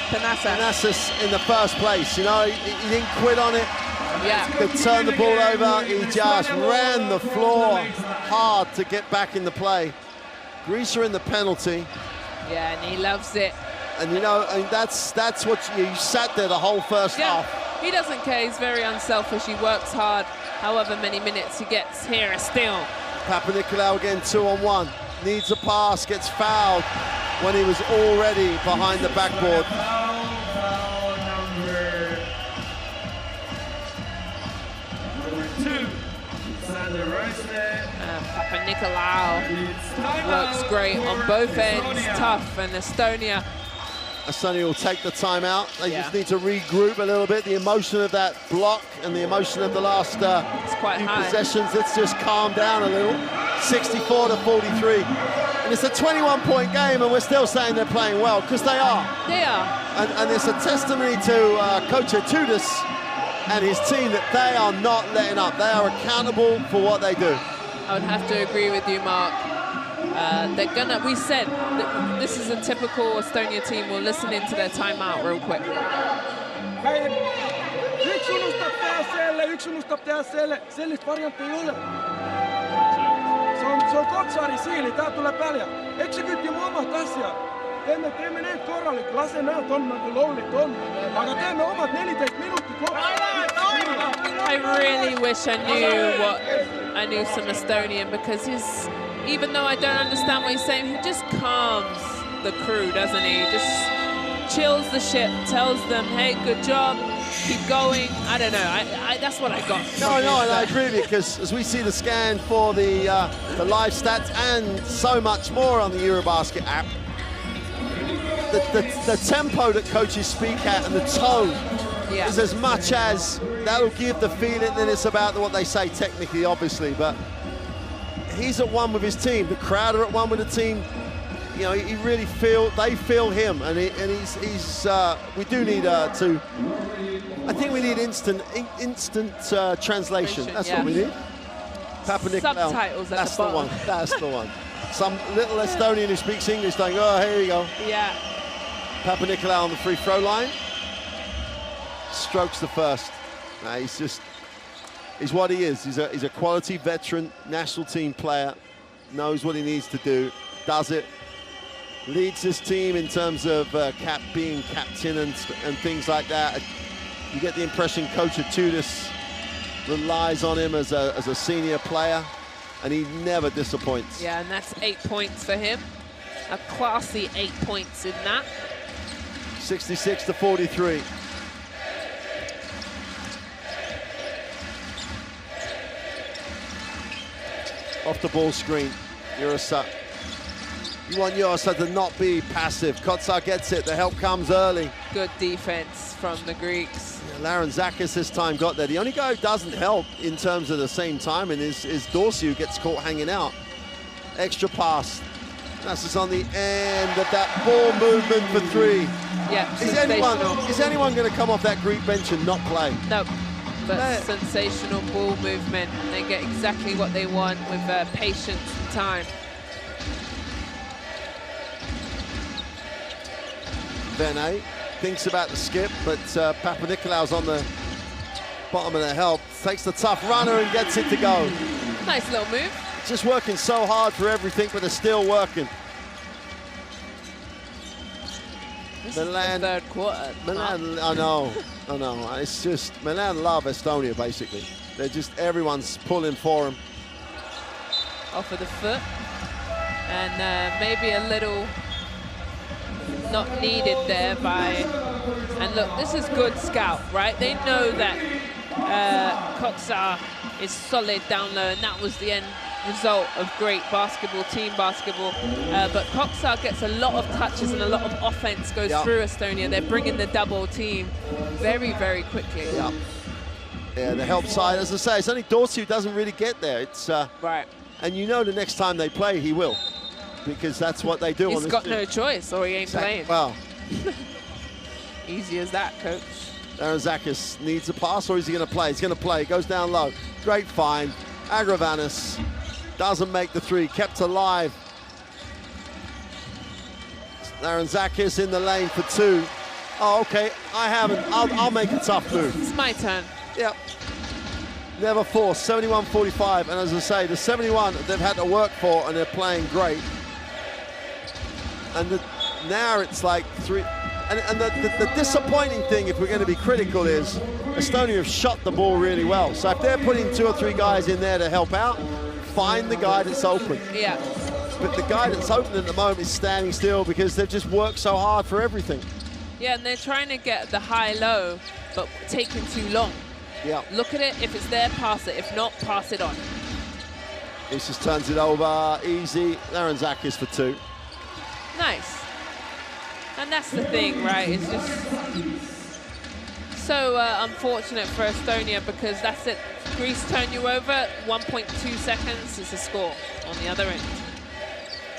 Thanasis in the first place. You know, he didn't quit on it. Yeah. Could turn the ball over. He just ran the floor hard to get back in the play. Greece are in the penalty. Yeah, and he loves it. And you know, and that's what you sat there the whole first half. He doesn't care. He's very unselfish. He works hard. However many minutes he gets here still. Papanikolaou again 2-on-1. Needs a pass, gets fouled when he was already behind the backboard. Papanikolaou works great on both ends, tough, and Estonia will take the timeout. They just need to regroup a little bit. The emotion of that block and the emotion of the last few possessions, let's just calm down a little. 64-43. And it's a 21-point game and we're still saying they're playing well, because they are. They are. And it's a testimony to Coach Atudis and his team that they are not letting up. They are accountable for what they do. I would have to agree with you, Mark. We said that this is a typical Estonia team. We'll listen into their timeout real quick. Üks unustab teha selle, sellist varianti ei ole. See on Kotsari siili, ta tuleb välja. Eks see kütime omad asjad. Teeme need korralik, lase nad on nagu loolit on. Aga teeme omad 14 minutit. I really wish I knew some Estonian, because even though I don't understand what he's saying, he just calms the crew, doesn't he? Just chills the ship, tells them, hey, good job, keep going. I don't know, that's what I got. No, and I agree with you, because as we see the scan for the live stats and so much more on the EuroBasket app, the tempo that coaches speak at and the tone is as much as that'll give the feeling that it's about what they say technically, obviously, but he's at one with his team. The crowd are at one with the team. You know, they feel him, and he's. We do need I think we need instant translation. That's what we need. Papanikolaou. Subtitles at That's the bottom. one. That's the one. Some little Estonian who speaks English going, oh, here you go. Yeah. Papanikolaou on the free throw line. strokes the first. He's what he is. He's a quality veteran national team player, knows what he needs to do, does it, leads his team in terms of being captain and things like that. You get the impression Coach Atudis relies on him as a senior player, and he never disappoints. Yeah, and that's 8 points for him. A classy 8 points in that. 66-43. Off the ball screen, Urasa. You want Urasa to not be passive. Kotsar gets it, the help comes early. Good defense from the Greeks. Yeah, Laranzakis this time got there. The only guy who doesn't help in terms of the same timing is Dorsey, who gets caught hanging out. Extra pass. That's just on the end of that ball movement for three. Yeah, is anyone going to come off that Greek bench and not play? No. But sensational ball movement. They get exactly what they want with patience and time. Vene thinks about the skip, but Papanikolaou's on the bottom of the help. Takes the tough runner and gets it to go. Nice little move. Just working so hard for everything, but they're still working. This is the third quarter. Milan, I know. It's just, Milan love Estonia, basically. They're just, everyone's pulling for them. Off of the foot. And maybe a little not needed there by, and look, this is good scout, right? They know that Kotsar is solid down low, and that was the end result of great basketball, team basketball. But Kotsar gets a lot of touches and a lot of offense goes through Estonia. They're bringing the double team very, very quickly. Yeah, the help side, as I say, it's only Dorsey who doesn't really get there. It's right. And you know the next time they play, he will, because that's what they do. He's got no choice, or he ain't playing. Well, easy as that, coach. Laranzakis needs a pass, or is he going to play? He's going to play. Goes down low. Great find. Agravanis doesn't make the three. Kept alive. Laranzakis in the lane for two. Oh, okay. I haven't. I'll make a tough move. It's my turn. Yep. Never forced. 71-45. And as I say, the 71 they've had to work for, and they're playing great. And now it's like three. And the disappointing thing, if we're going to be critical, is Estonia have shot the ball really well. So if they're putting 2 or 3 guys in there to help out, find the guy that's open. Yeah. But the guy that's open at the moment is standing still because they've just worked so hard for everything. Yeah, and they're trying to get the high-low, but taking too long. Yeah. Look at it. If it's there, pass it. If not, pass it on. This just turns it over. Easy. Laranzakis for 2. Nice. And that's the thing, right? It's just so unfortunate for Estonia, because that's it. Greece turn you over, 1.2 seconds is the score on the other end.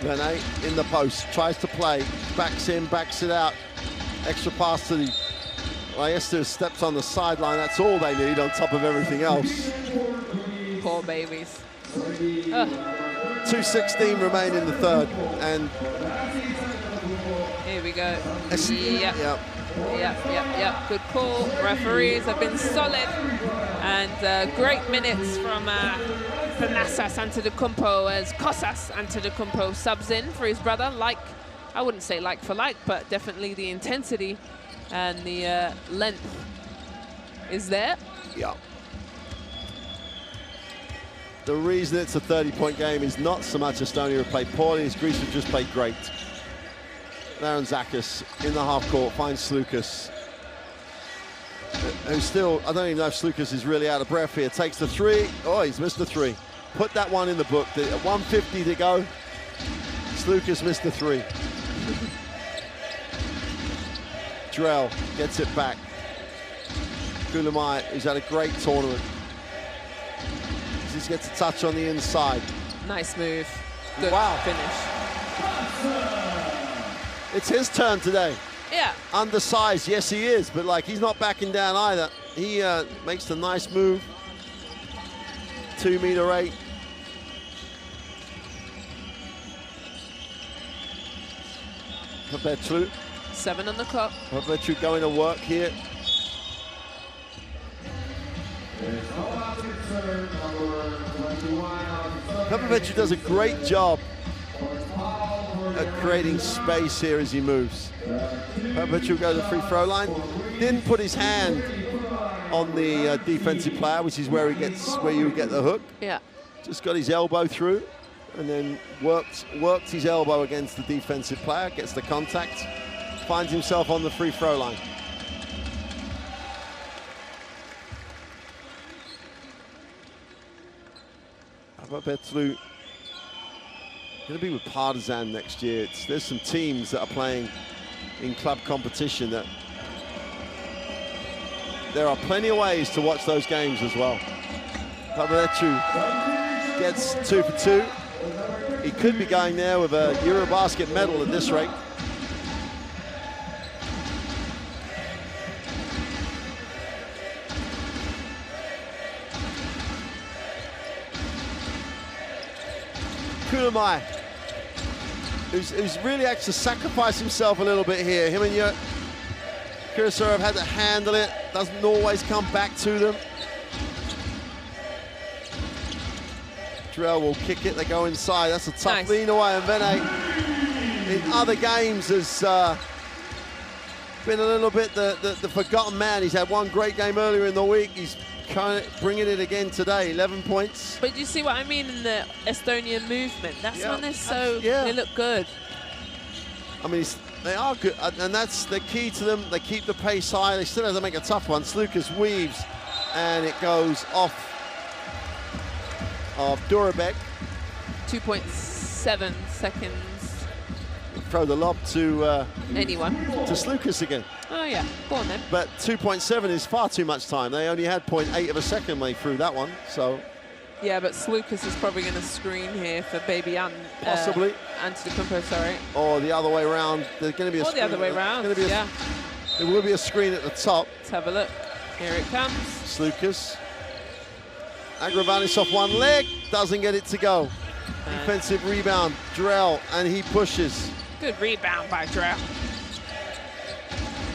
Vene in the post, tries to play, backs in, backs it out. Extra pass to the... Esther steps on the sideline, that's all they need on top of everything else. Poor babies. 2:16 remain in the third, and... Here we go. Yep. Yep. Good call. Referees have been solid, and great minutes from Thanasis Antetokounmpo as Kostas Antetokounmpo subs in for his brother. I wouldn't say like for like, but definitely the intensity and the length is there. Yeah. The reason it's a 30-point game is not so much Estonia have played poorly, as Greece have just played great. Laranzakis in the half court finds Slukas, who's still, I don't even know if Slukas is really out of breath here. Takes the 3. Oh, he's missed the 3. Put that one in the book. 1:50 to go. Slukas missed the 3. Drell gets it back. Gulamai, who's had a great tournament. Just gets a touch on the inside. Nice move. Good finish. It's his turn today. Yeah. Undersized, yes he is, but like he's not backing down either. He makes the nice move. 2'8". Papetru. 7 on the clock. Papetru going to work here. Petrovic does a great job at creating space here as he moves. Petrovic will go to the free throw line. Didn't put his hand on the defensive player, which is where you get the hook. Yeah. Just got his elbow through, and then worked his elbow against the defensive player, gets the contact, finds himself on the free throw line. Petlu going to be with Partizan next year. There's some teams that are playing in club competition that there are plenty of ways to watch those games as well. Petlu gets 2 for 2. He could be going there with a EuroBasket medal at this rate. Kulamai, who's really had to sacrifice himself a little bit here. Him and Kurosawa have had to handle it. Doesn't always come back to them. Drell will kick it. They go inside. That's a tough lean away. And Vene, in other games, has been a little bit the forgotten man. He's had one great game earlier in the week. He's kind of bringing it again today, 11 points. But you see what I mean in the Estonian movement? That's when they're they look good. I mean, they are good, and that's the key to them. They keep the pace high. They still have to make a tough one. Slukas weaves, and it goes off of Durabek. 2.7 seconds. Throw the lob to anyone. To Slukas again. Oh yeah, go on then. But 2.7 is far too much time. They only had 0.8 of a second when they threw that one, so. Yeah, but Slukas is probably going to screen here for baby possibly. Antetokounmpo, sorry. Or the other way around. There's going to be a screen. Or the other way around, yeah. There will be a screen at the top. Let's have a look. Here it comes. Slukas. Agravanis off one leg, doesn't get it to go. Defensive rebound, Drell, and he pushes. Good rebound by Drell.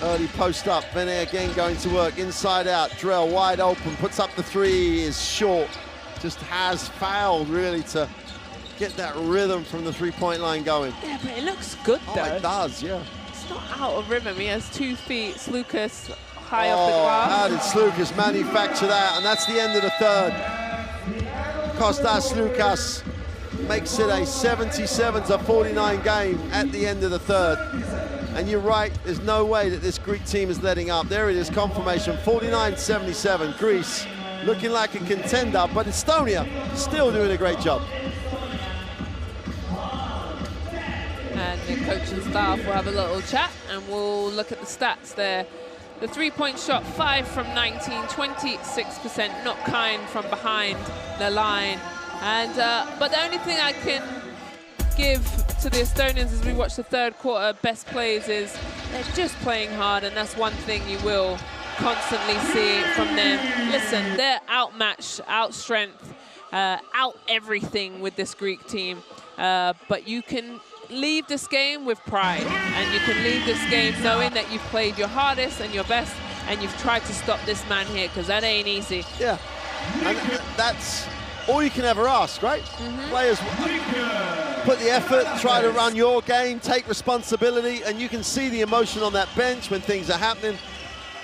Early post up, Vene again going to work, inside out, Drell wide open, puts up the three, is short. Just has fouled really to get that rhythm from the three-point line going. Yeah, but it looks good though. Oh, it does, yeah. It's not out of rhythm, he has 2 feet, Slukas high up the glass. How did Slukas manufacture that? And that's the end of the third. Kostas Slukas makes it a 77-49 game at the end of the third. And you're right, there's no way that this Greek team is letting up. There it is, confirmation, 49-77. Greece looking like a contender, but Estonia still doing a great job. And the coach and staff will have a little chat, and we'll look at the stats there. The three-point shot, 5 from 19, 26%, not kind from behind the line. And but the only thing I can give to the Estonians as we watch the third quarter best plays is they're just playing hard, and that's one thing you will constantly see from them. Listen, they're outmatched, out-strength, out everything with this Greek team, but you can leave this game with pride, and you can leave this game knowing that you've played your hardest and your best, and you've tried to stop this man here, because that ain't easy. Yeah, and that's all you can ever ask, right? Players put the effort, try to run your game, take responsibility, and you can see the emotion on that bench when things are happening.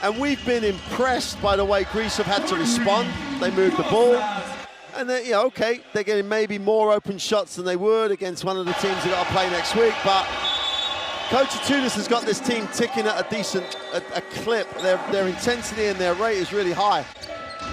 And we've been impressed by the way Greece have had to respond. They moved the ball, and then, okay, they're getting maybe more open shots than they would against one of the teams that got to play next week, but Coach Atoulis has got this team ticking at a decent clip. Their intensity and their rate is really high.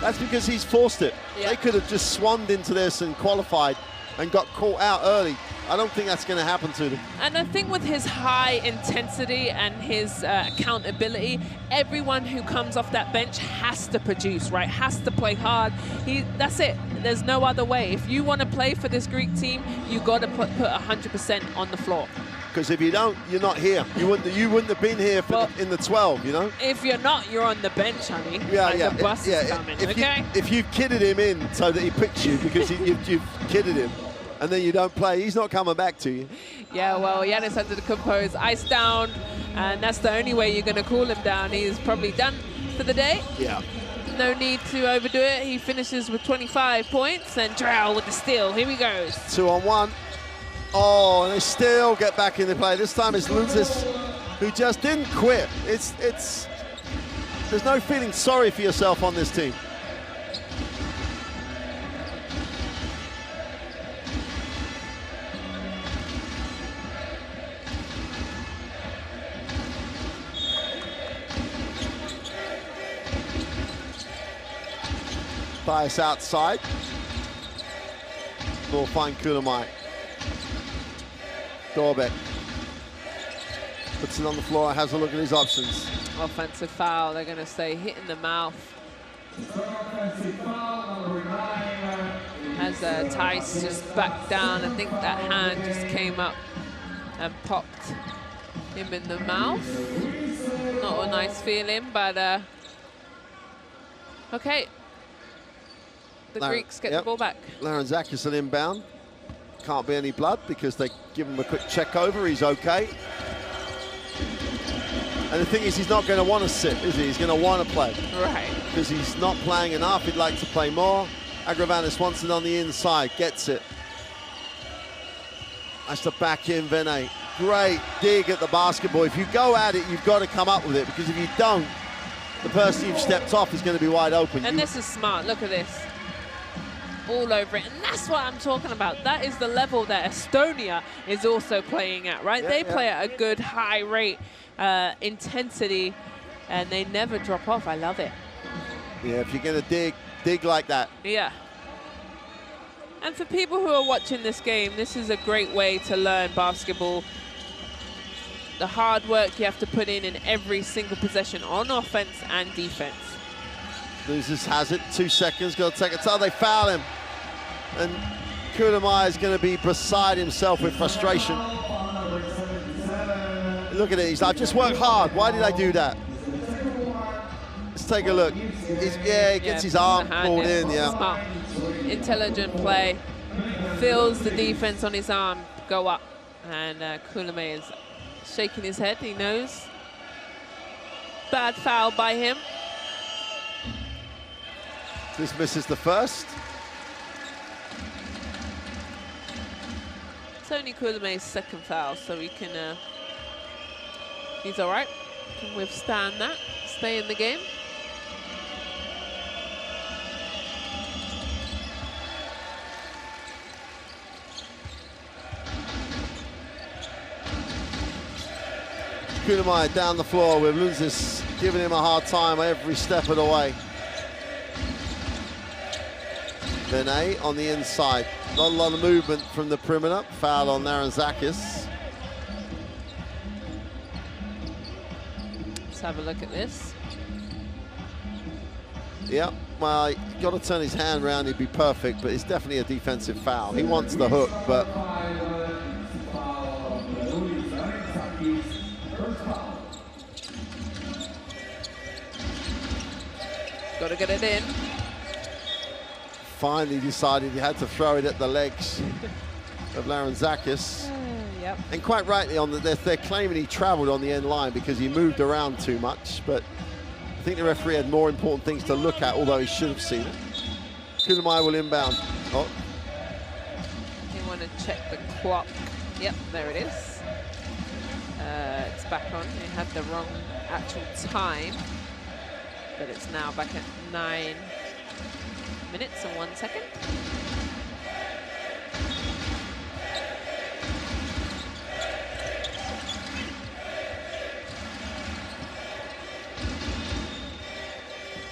That's because he's forced it. Yeah. They could have just swanned into this and qualified and got caught out early. I don't think that's going to happen to them. And I think with his high intensity and his accountability, everyone who comes off that bench has to produce, right? Has to play hard. That's it. There's no other way. If you want to play for this Greek team, you got to put 100% on the floor. Because if you don't, you're not here. You wouldn't have been here in the 12, you know? If you're not, you're on the bench, honey. Yeah. The bus is coming, okay? If you've kidded him in so that he picks you because you've kidded him, and then you don't play, he's not coming back to you. Yeah, well, Giannis Antetokounmpo is iced down, and that's the only way you're going to cool him down. He's probably done for the day. Yeah. no need to overdo it. He finishes with 25 points, and Drell with the steal. Here he goes. 2-on-1. Oh, and they still get back into play. This time it's Lunzis who just didn't quit. There's no feeling sorry for yourself on this team. Bias outside. Will find Kulamai. Dorbeck puts it on the floor, has a look at his options. Offensive foul, they're going to say hit in the mouth. As Tice just backed down, I think that hand just came up and popped him in the mouth. Not a nice feeling, but okay. The Greeks get the ball back. Laranzakis an inbound. Can't be any blood because they give him a quick check over. He's okay. And the thing is, he's not going to want to sit, is he? He's going to want to play. Right. Because he's not playing enough. He'd like to play more. Agravanis wants it on the inside. Gets it. That's the back in, Vene. Great dig at the basketball. If you go at it, you've got to come up with it. Because if you don't, the person you've stepped off is going to be wide open. And this is smart. Look at this. All over it, and that's what I'm talking about. That is the level that Estonia is also playing at, right? They play at a good high rate, intensity, and they never drop off. I love it. Yeah, if you're going to dig like that. Yeah. And for people who are watching this game, this is a great way to learn basketball. The hard work you have to put in every single possession on offense and defense. Loses has it, 2 seconds, got to take it. Oh, they foul him. And Kulamai is going to be beside himself with frustration. Look at it, he's like, just work hard. Why did I do that? Let's take a look. He gets his arm pulled in, Smart. Intelligent play. Feels the defense on his arm go up. And Kulamai is shaking his head, he knows. Bad foul by him. This misses the first. It's only Kulamai's second foul, so he can, he's all right. Can withstand that, stay in the game. Kulamai down the floor with Lunzis giving him a hard time every step of the way. Vene on the inside. Not a lot of movement from the perimeter. Foul on Laranzakis. Let's have a look at this. Yeah, well, you've got to turn his hand around, he'd be perfect, but it's definitely a defensive foul. He wants the hook, but... Got to get it in. Finally decided he had to throw it at the legs of Laranzakis. Yep. And quite rightly, they're claiming he traveled on the end line because he moved around too much, but I think the referee had more important things to look at, although he should have seen it. Kulamai will inbound. Oh. You want to check the clock. Yep, there it is. It's back on. It had the wrong actual time, but it's now back at 9 minutes and 1 second.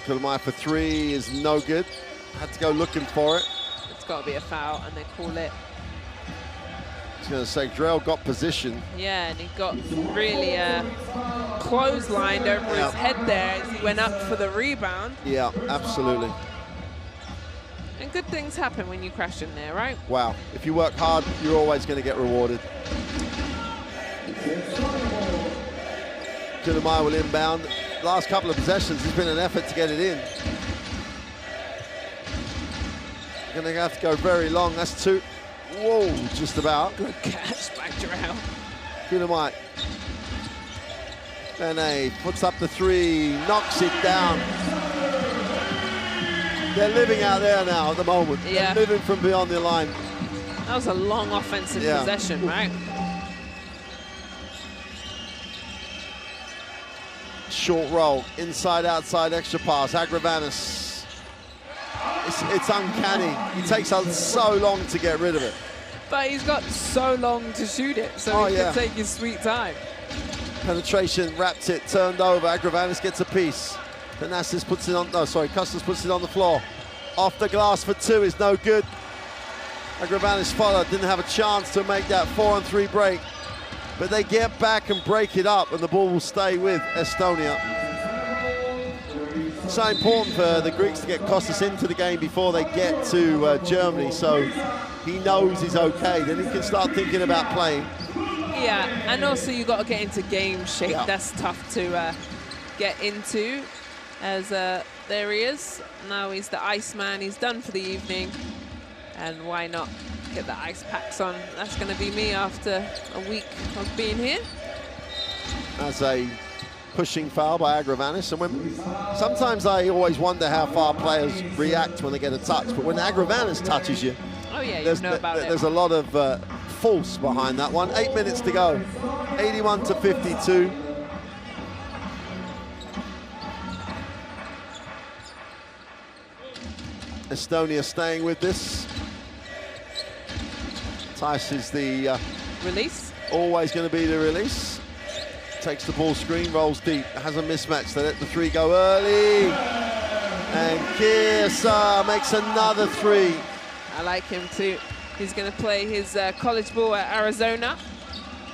Kulamai for three is no good. Had to go looking for it. It's got to be a foul, and they call it. I was going to say, Drell got position. Yeah, and he got really clotheslined over his head there as he went up for the rebound. Yeah, absolutely. And good things happen when you crash in there, right? Wow. If you work hard, you're always going to get rewarded. Kulamai will inbound. Last couple of possessions, there's been an effort to get it in. Going to have to go very long. That's two. Whoa, just about. Good catch by Drell. Kulamai. Vene puts up the three, knocks it down. They're living out there now at the moment. Yeah. They're living from beyond the line. That was a long offensive possession, right? Short roll, inside, outside, extra pass. Agravanis. It's uncanny. He takes so long to get rid of it. But he's got so long to shoot it, so he can take his sweet time. Penetration, wrapped it, turned over. Agravanis gets a piece. Thanasis puts it on, Custis puts it on the floor. Off the glass for 2 is no good. Agravanis followed, didn't have a chance to make that 4-on-3 break. But they get back and break it up, and the ball will stay with Estonia. So important for the Greeks to get Kostas into the game before they get to Germany, so he knows he's okay. Then he can start thinking about playing. Yeah, and also you got to get into game shape. Yeah. That's tough to get into. As there he is. Now he's the Iceman. He's done for the evening. And why not get the ice packs on? That's going to be me after a week of being here. That's a pushing foul by Agravanis. And sometimes I always wonder how far players react when they get a touch. But when Agravanis touches you, oh yeah, you know about it. There's a lot of force behind that one. 8 minutes to go. 81-52. Estonia staying with this. Tice is the release. Always going to be the release. Takes the ball screen, rolls deep, has a mismatch. They let the 3 go early. And Kirsa makes another 3. I like him too. He's going to play his college ball at Arizona.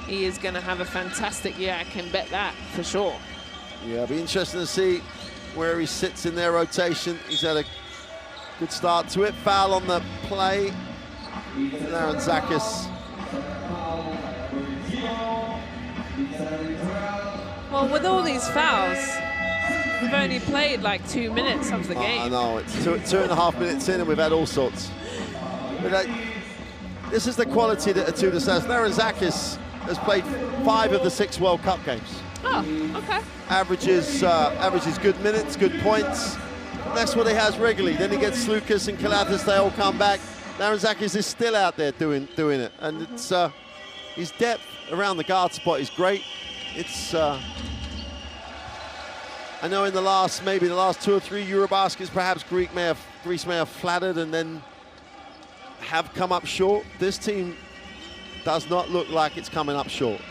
He is going to have a fantastic year. I can bet that for sure. Yeah, it'll be interesting to see where he sits in their rotation. He's had a good start to it. Foul on the play. Aaron Zakis. Well, with all these fouls, we've only played like 2 minutes of the game. I know, it's 2.5 minutes in and we've had all sorts. But this is the quality that Atuda says. Aaron Zakis has played 5 of the 6 World Cup games. Oh, okay. Averages good minutes, good points. That's what he has regularly. Then he gets Slukas and Kalatas, they all come back. Aaron Zakis is still out there doing it. And it's his depth around the guard spot is great. It's I know in maybe the last 2 or 3 EuroBaskets, perhaps Greece may have flattered and then have come up short. This team does not look like it's coming up short.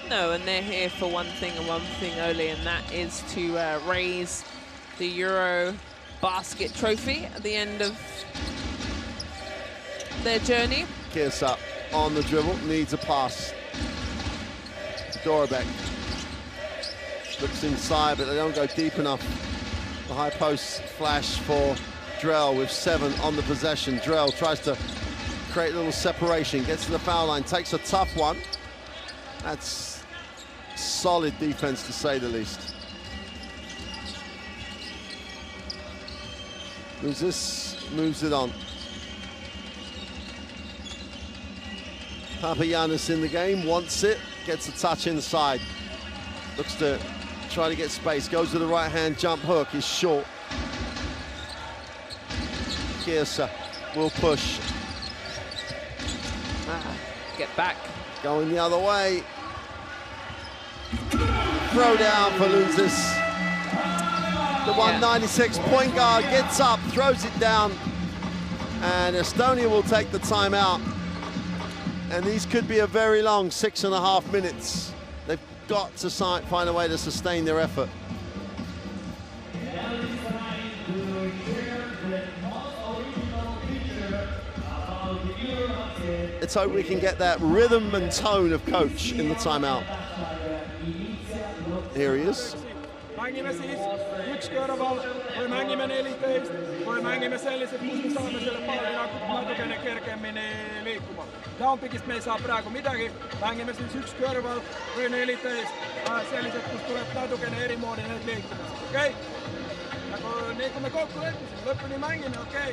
No, and they're here for one thing and one thing only, and that is to raise the EuroBasket trophy at the end of their journey. Kirsa on the dribble, needs a pass. Dorabek looks inside, but they don't go deep enough. The high post flash for Drell with 7 on the possession. Drell tries to create a little separation, gets to the foul line, takes a tough one. That's solid defense to say the least. Moves it on. Papagiannis in the game, wants it, gets a touch inside. Looks to try to get space, goes to the right-hand jump hook, is short. Kirsa will push. Get back. Going the other way. Throw down for losers. The 196 point guard gets up, throws it down, and Estonia will take the timeout. And these could be a very long 6.5 minutes. They've got to find a way to sustain their effort. Let's hope we can get that rhythm and tone of coach in the timeout. Here he is. Mängime siis 1 kõrval või mängime 14 või mängime sellised, kus me saame selle palli natukene kergemini liikuma. Downpickist me ei saa praegu midagi, mängime siis 1 kõrval või 14 sellised, kus tuleb natukene erimoodi need liikuma. Okei? Nii kui me kokku leppisime, lõpuni mängime, okei?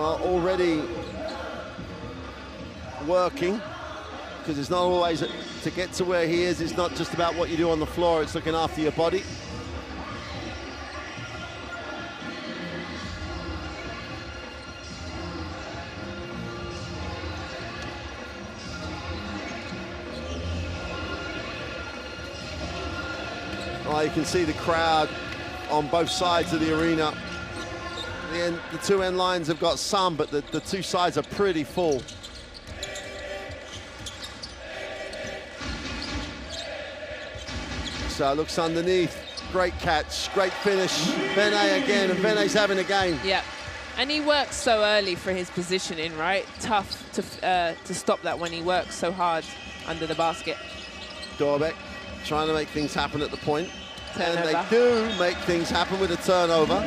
are already working, because it's not always to get to where he is. It's not just about what you do on the floor, it's looking after your body. Oh, you can see the crowd on both sides of the arena. The two end lines have got some, but the two sides are pretty full. So looks underneath, great catch, great finish. Vene again, and Vene's having a game. Yeah, and he works so early for his positioning, right? Tough to stop that when he works so hard under the basket. Dorbek trying to make things happen at the point. Turnover. And they do make things happen with a turnover.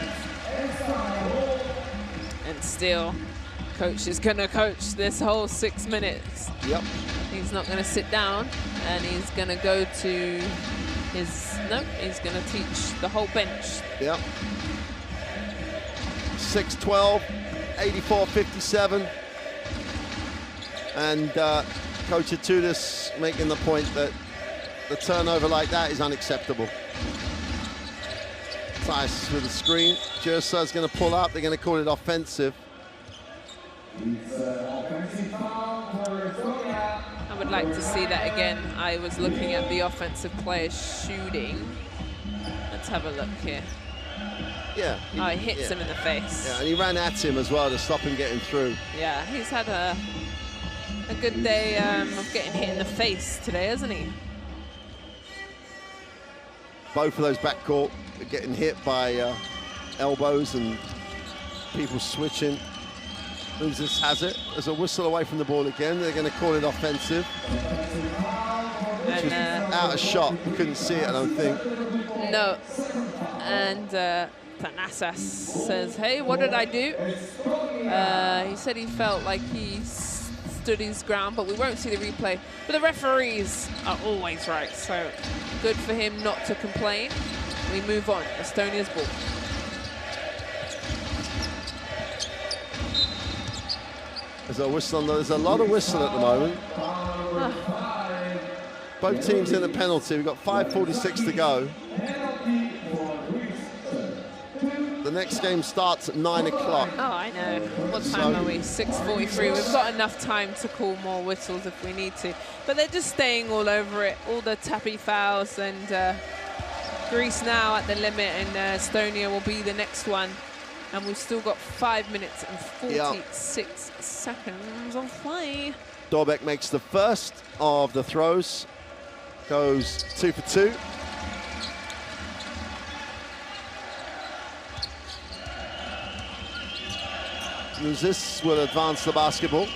And still, coach is going to coach this whole 6 minutes. Yep. He's not going to sit down, and he's going to go to his, no, he's going to teach the whole bench. Yep. 6-12, 84-57. And Coach Atudis making the point that the turnover like that is unacceptable. Tice with the screen. Jersa's going to pull up. They're going to call it offensive. I would like to see that again. I was looking at the offensive players shooting. Let's have a look here. Yeah. Oh, he hits him in the face. Yeah, and he ran at him as well to stop him getting through. Yeah, he's had a good day of getting hit in the face today, hasn't he? Both of those backcourt are getting hit by elbows and people switching. Loses has it. There's a whistle away from the ball again. They're going to call it offensive. And, out of shot. Couldn't see it, I don't think. No. And Thanasis says, hey, what did I do? He said he felt like he stood his ground, but we won't see the replay. But the referees are always right, so good for him not to complain. We move on. Estonia's ball. There's a whistle on. There's a lot of whistle at the moment. Both teams in the penalty. We've got 5:46 to go. The next game starts at 9 o'clock. Oh, I know. What time are we? 6:43. We've got enough time to call more whistles if we need to. But they're just staying all over it. All the tappy fouls, and Greece now at the limit, and Estonia will be the next one. And we've still got 5 minutes and 46 seconds of play. Dorbek makes the first of the throws. Goes 2 for 2. Luzis will advance the basketball.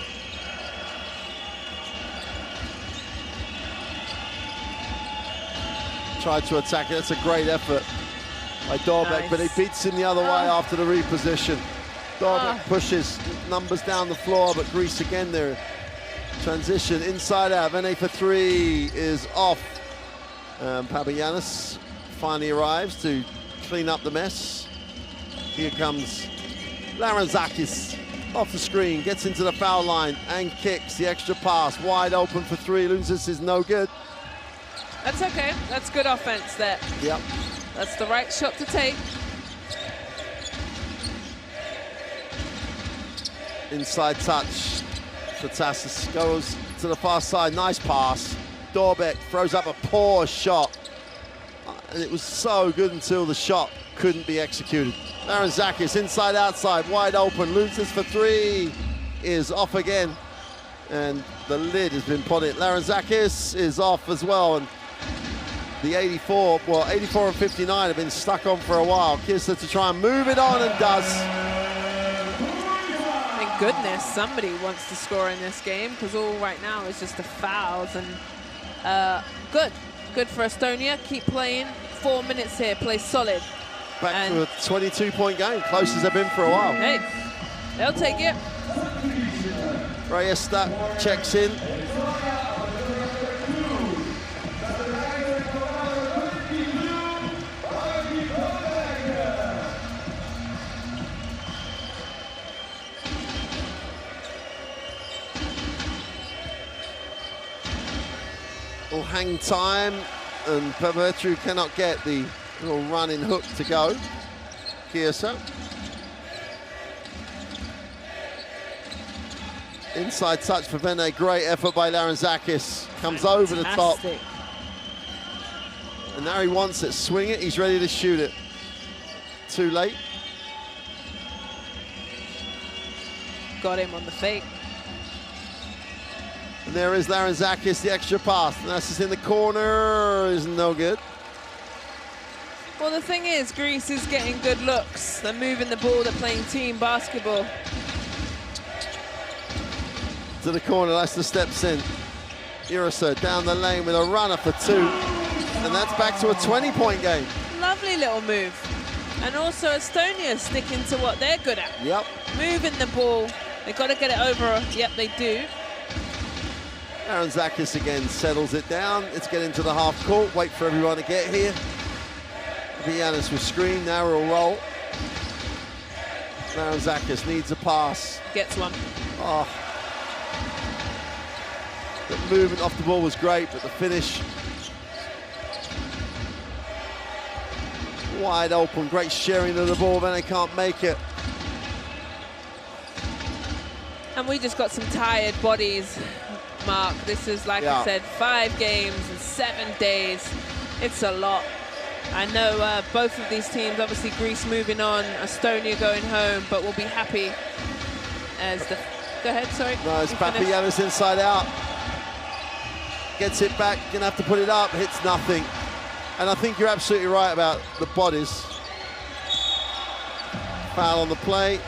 Tried to attack it. That's a great effort by Dorbek, but he beats him the other way after the reposition. Dorbek pushes numbers down the floor, but Greece again there. Transition inside out. Vene for 3 is off. Papagiannis finally arrives to clean up the mess. Here comes Laranzakis off the screen, gets into the foul line and kicks the extra pass. Wide open for 3. Lunzis is no good. That's okay. That's good offense there. Yep. That's the right shot to take. Inside touch. Fatassis goes to the far side. Nice pass. Dorbek throws up a poor shot. And it was so good until the shot couldn't be executed. Laranzakis inside outside, wide open. Lunzis for 3 is off again. And the lid has been put in. Laranzakis is off as well. And the 84 and 59 have been stuck on for a while. Kisler to try and move it on, and does. Thank goodness somebody wants to score in this game, because all right now is just the fouls. And good for Estonia. Keep playing. 4 minutes here. Play solid. Back to a 22-point game. Close as they've been for a while. Hey, they'll take it. Reyesta checks in. will hang time, and Petru cannot get the little running hook to go. Chiesa. Inside touch for Vene, great effort by Laranzakis. Comes over the top. And now he wants it, swing it, he's ready to shoot it. Too late. Got him on the fake. And there is Laranzakis, the extra pass. Thanasis in the corner is no good. Well, the thing is, Greece is getting good looks. They're moving the ball, they're playing team basketball. To the corner, Leicester steps in. Irasa down the lane with a runner for 2. And that's back to a 20-point game. Lovely little move. And also Estonia sticking to what they're good at. Yep. Moving the ball. They've got to get it over. Yep, they do. Laranzakis again settles it down. Let's get into the half court. Wait for everyone to get here. Vianis will screen. Now we'll roll. Laranzakis needs a pass. Gets one. Oh. The movement off the ball was great, but the finish wide open. Great sharing of the ball, then they can't make it. And we just got some tired bodies, Mark. This is, like I said, 5 games in 7 days. It's a lot. I know both of these teams, obviously Greece moving on, Estonia going home, but we'll be happy as the... Go ahead, sorry. No, it's Papagiannis inside out. Gets it back, gonna have to put it up, hits nothing. And I think you're absolutely right about the bodies. Foul on the play.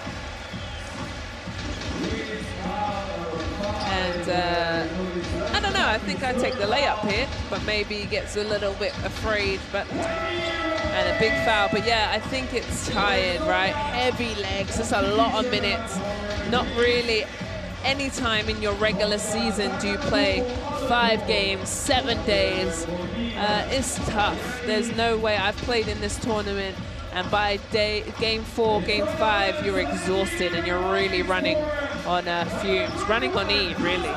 And I don't know, I think I take the layup here, but maybe he gets a little bit afraid, and a big foul. But yeah, I think it's tired, right? Heavy legs, it's a lot of minutes. Not really any time in your regular season do you play 5 games, 7 days. It's tough. There's no way. I've played in this tournament, and by game 4, game 5, you're exhausted and you're really running on fumes, running on E, really.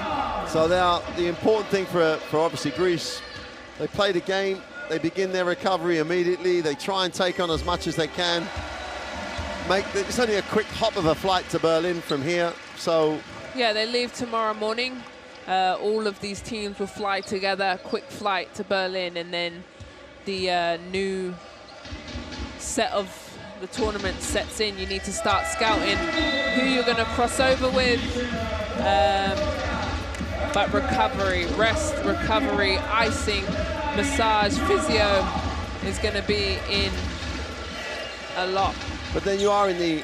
So now the important thing for obviously Greece, they play the game, they begin their recovery immediately, they try and take on as much as they can. It's only a quick hop of a flight to Berlin from here, so... Yeah, they leave tomorrow morning. All of these teams will fly together, quick flight to Berlin, and then the new set of the tournament sets in. You need to start scouting who you're going to cross over with. But recovery, rest, recovery, icing, massage, physio is going to be in a lot. But then you are in the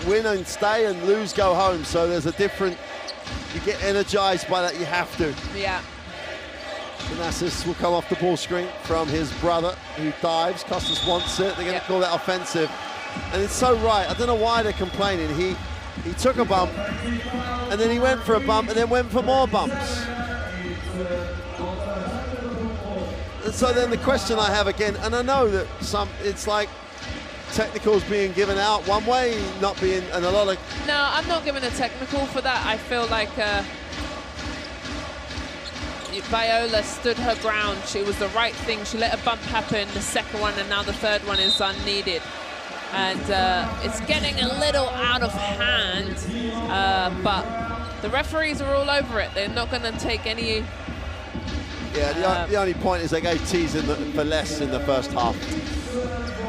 win and stay and lose, go home. So there's a different, you get energized by that, you have to. Yeah. Thanasis will come off the ball screen from his brother who dives. Kostas wants it, they're going to call that offensive. And it's so right, I don't know why they're complaining. He took a bump and then he went for a bump and then went for more bumps. And so then the question I have again, and I know that it's like technicals being given out one way, not being, and a lot of... No, I'm not giving a technical for that. I feel like Viola stood her ground. It was the right thing. She let a bump happen, the second one, and now the third one is unneeded. And it's getting a little out of hand, but the referees are all over it. They're not going to take any... Yeah, the only point is they gave T's for less in the first half.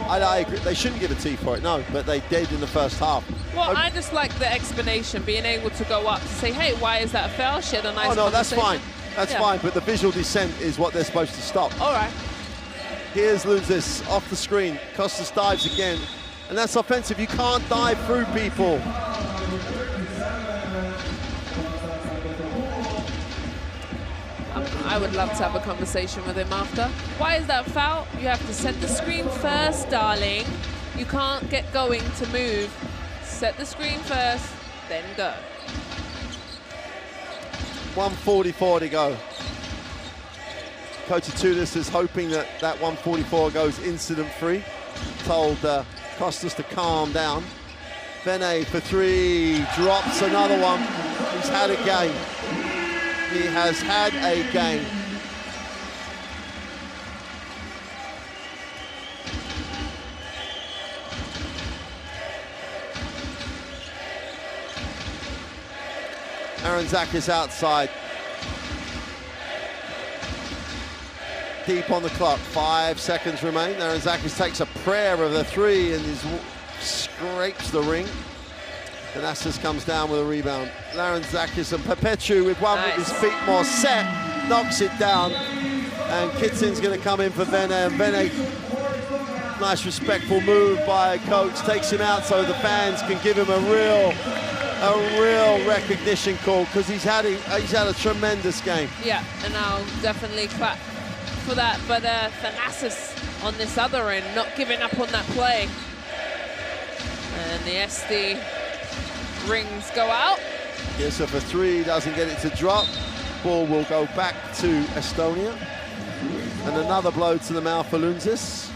I agree. They shouldn't give a T for it, no, but they did in the first half. Well, I just like the explanation, being able to go up to say, hey, why is that a foul? She had a nice no, that's fine. That's fine, but the visual descent is what they're supposed to stop. All right. Here's Luzis off the screen. Kostas dives again, and that's offensive. You can't dive through people. I would love to have a conversation with him after. Why is that foul? You have to set the screen first, darling. You can't get going to move. Set the screen first, then go. 1:44 to go. Coach Tunis is hoping that 1:44 goes incident-free. Told Kostas to calm down. Vene for 3, drops another one. He's had a game. He has had a game. Aranzakis outside. Deep on the clock, 5 seconds remain. Aranzakis takes a prayer of the three and scrapes the ring. Thanasis comes down with a rebound. Aranzakis and Perpetu with one with his feet more set, knocks it down. And Kitsin's going to come in for Vene, and Vene, nice respectful move by a coach, takes him out so the fans can give him a real recognition call, because he's had a tremendous game. Yeah, and I'll definitely clap for that. But Thanasis on this other end, not giving up on that play. And the SD rings go out. Yeah, so for three, doesn't get it to drop. Ball will go back to Estonia. And another blow to the mouth for Lunzis.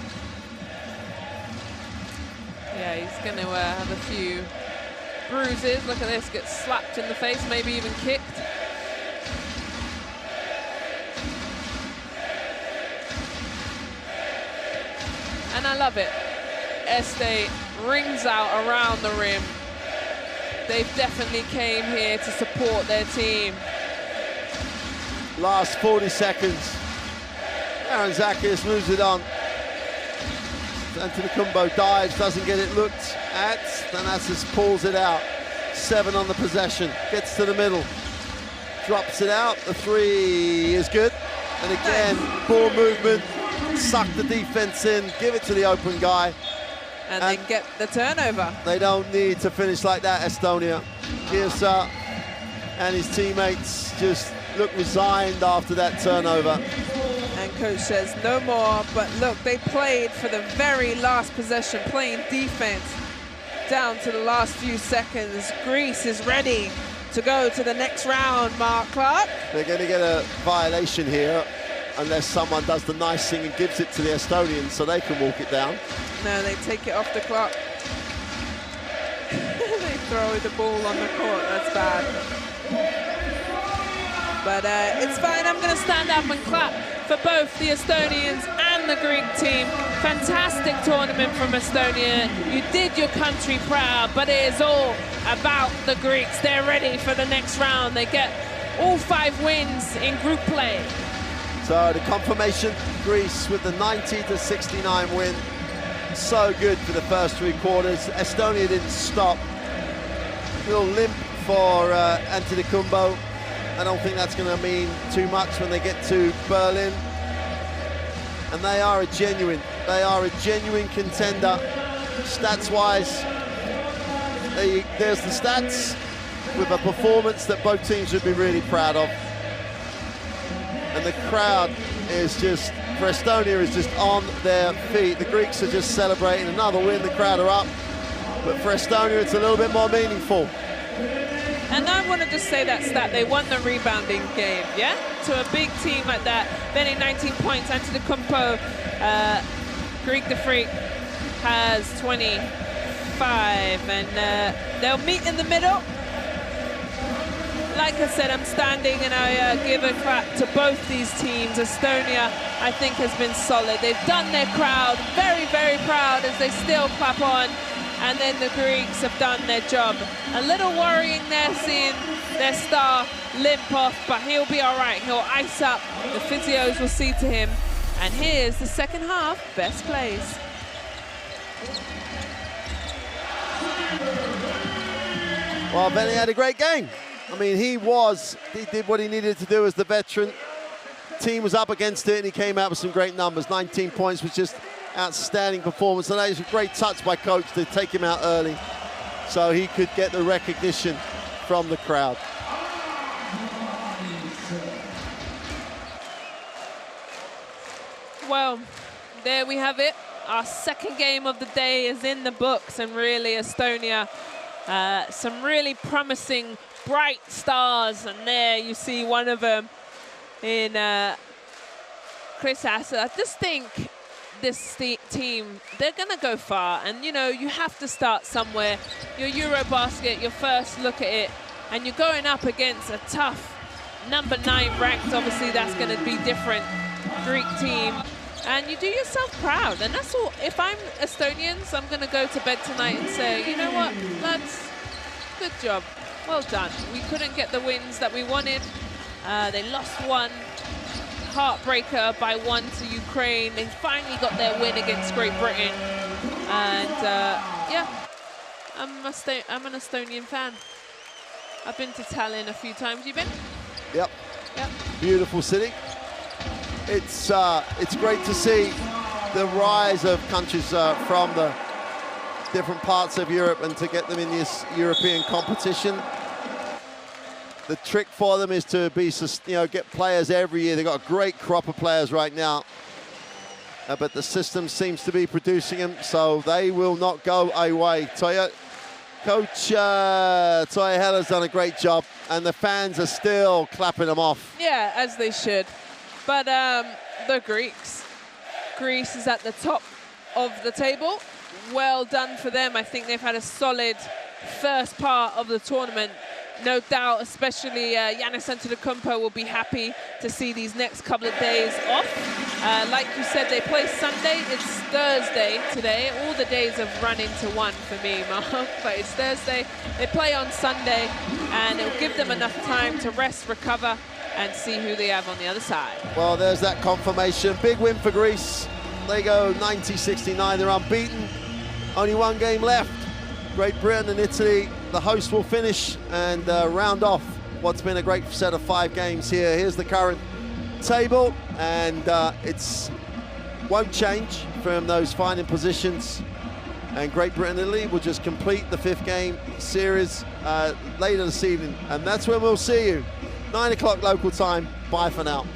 Yeah, he's going to have a few bruises. Look at this, gets slapped in the face, maybe even kicked. And I love it. Este rings out around the rim. They've definitely came here to support their team. Last 40 seconds. Aranzakis moves it on. Antetokounmpo dives, doesn't get it looked at. Thanasis pulls it out. 7 on the possession. Gets to the middle. Drops it out. The three is good. And again, ball movement. Suck the defense in. Give it to the open guy. And they get the turnover. They don't need to finish like that, Estonia. Kirsa and his teammates just look resigned after that turnover. And coach says no more, but look, they played for the very last possession, playing defense down to the last few seconds. Greece is ready to go to the next round, Mark Clark. They're going to get a violation here unless someone does the nice thing and gives it to the Estonians so they can walk it down. No, they take it off the clock. They throw the ball on the court, that's bad. But it's fine, I'm gonna stand up and clap for both the Estonians and the Greek team. Fantastic tournament from Estonia. You did your country proud, but it is all about the Greeks. They're ready for the next round. They get all 5 wins in group play. So the confirmation, Greece with the 90-69 win. So good for the first 3 quarters. Estonia didn't stop. A little limp for Antetokounmpo. I don't think that's going to mean too much when they get to Berlin. And they are a genuine contender. Stats-wise, there's the stats with a performance that both teams would be really proud of. And the crowd is just, for Estonia, is just on their feet. The Greeks are just celebrating another win. The crowd are up. But for Estonia, it's a little bit more meaningful. And I want to just say that stat, they won the rebounding game, yeah? To a big team like that. Benny, 19 points, Antetokounmpo, Greek the Freak has 25, and they'll meet in the middle. Like I said, I'm standing and I give a clap to both these teams. Estonia, I think, has been solid. They've done their crowd very, very proud as they still clap on. And then the Greeks have done their job. A little worrying there, seeing their star limp off, but he'll be all right. He'll ice up. The physios will see to him. And here's the second half best plays. Well, Benny had a great game. I mean, he did what he needed to do as the veteran. Team was up against it, and he came out with some great numbers. 19 points was just outstanding performance, and that is a great touch by coach to take him out early so he could get the recognition from the crowd. Well, there we have it. Our second game of the day is in the books, and really Estonia, some really promising bright stars, and there you see one of them in Chris Asa. I just think this team, they're going to go far, and you know, you have to start somewhere. Your EuroBasket, your first look at it, and you're going up against a tough number 9 ranked, obviously that's going to be different, Greek team, and you do yourself proud. And that's all. If I'm Estonians, I'm going to go to bed tonight and say, you know what, lads, good job. well done. We couldn't get the wins that we wanted. They lost one, heartbreaker by 1 to Ukraine. They finally got their win against Great Britain. And yeah, I'm an Estonian fan. I've been to Tallinn a few times. You been? Yep. Yep. Beautiful city. It's great to see the rise of countries from the different parts of Europe and to get them in this European competition. The trick for them is to be, get players every year. They've got a great crop of players right now, but the system seems to be producing them, so they will not go away. Coach Toija Heller's done a great job, and the fans are still clapping them off. Yeah, as they should. But the Greeks. Greece is at the top of the table. Well done for them. I think they've had a solid first part of the tournament. No doubt, especially Giannis Antetokounmpo will be happy to see these next couple of days off. Like you said, they play Sunday. It's Thursday today. All the days have run into one for me, Mark, but it's Thursday. They play on Sunday, and it'll give them enough time to rest, recover, and see who they have on the other side. Well, there's that confirmation. Big win for Greece. They go 90-69. They're unbeaten. Only one game left. Great Britain and Italy, the hosts, will finish and round off what's been a great set of 5 games here. Here's the current table, and it's won't change from those final positions. And Great Britain and Italy will just complete the 5th game series later this evening. And that's when we'll see you. 9 o'clock local time. Bye for now.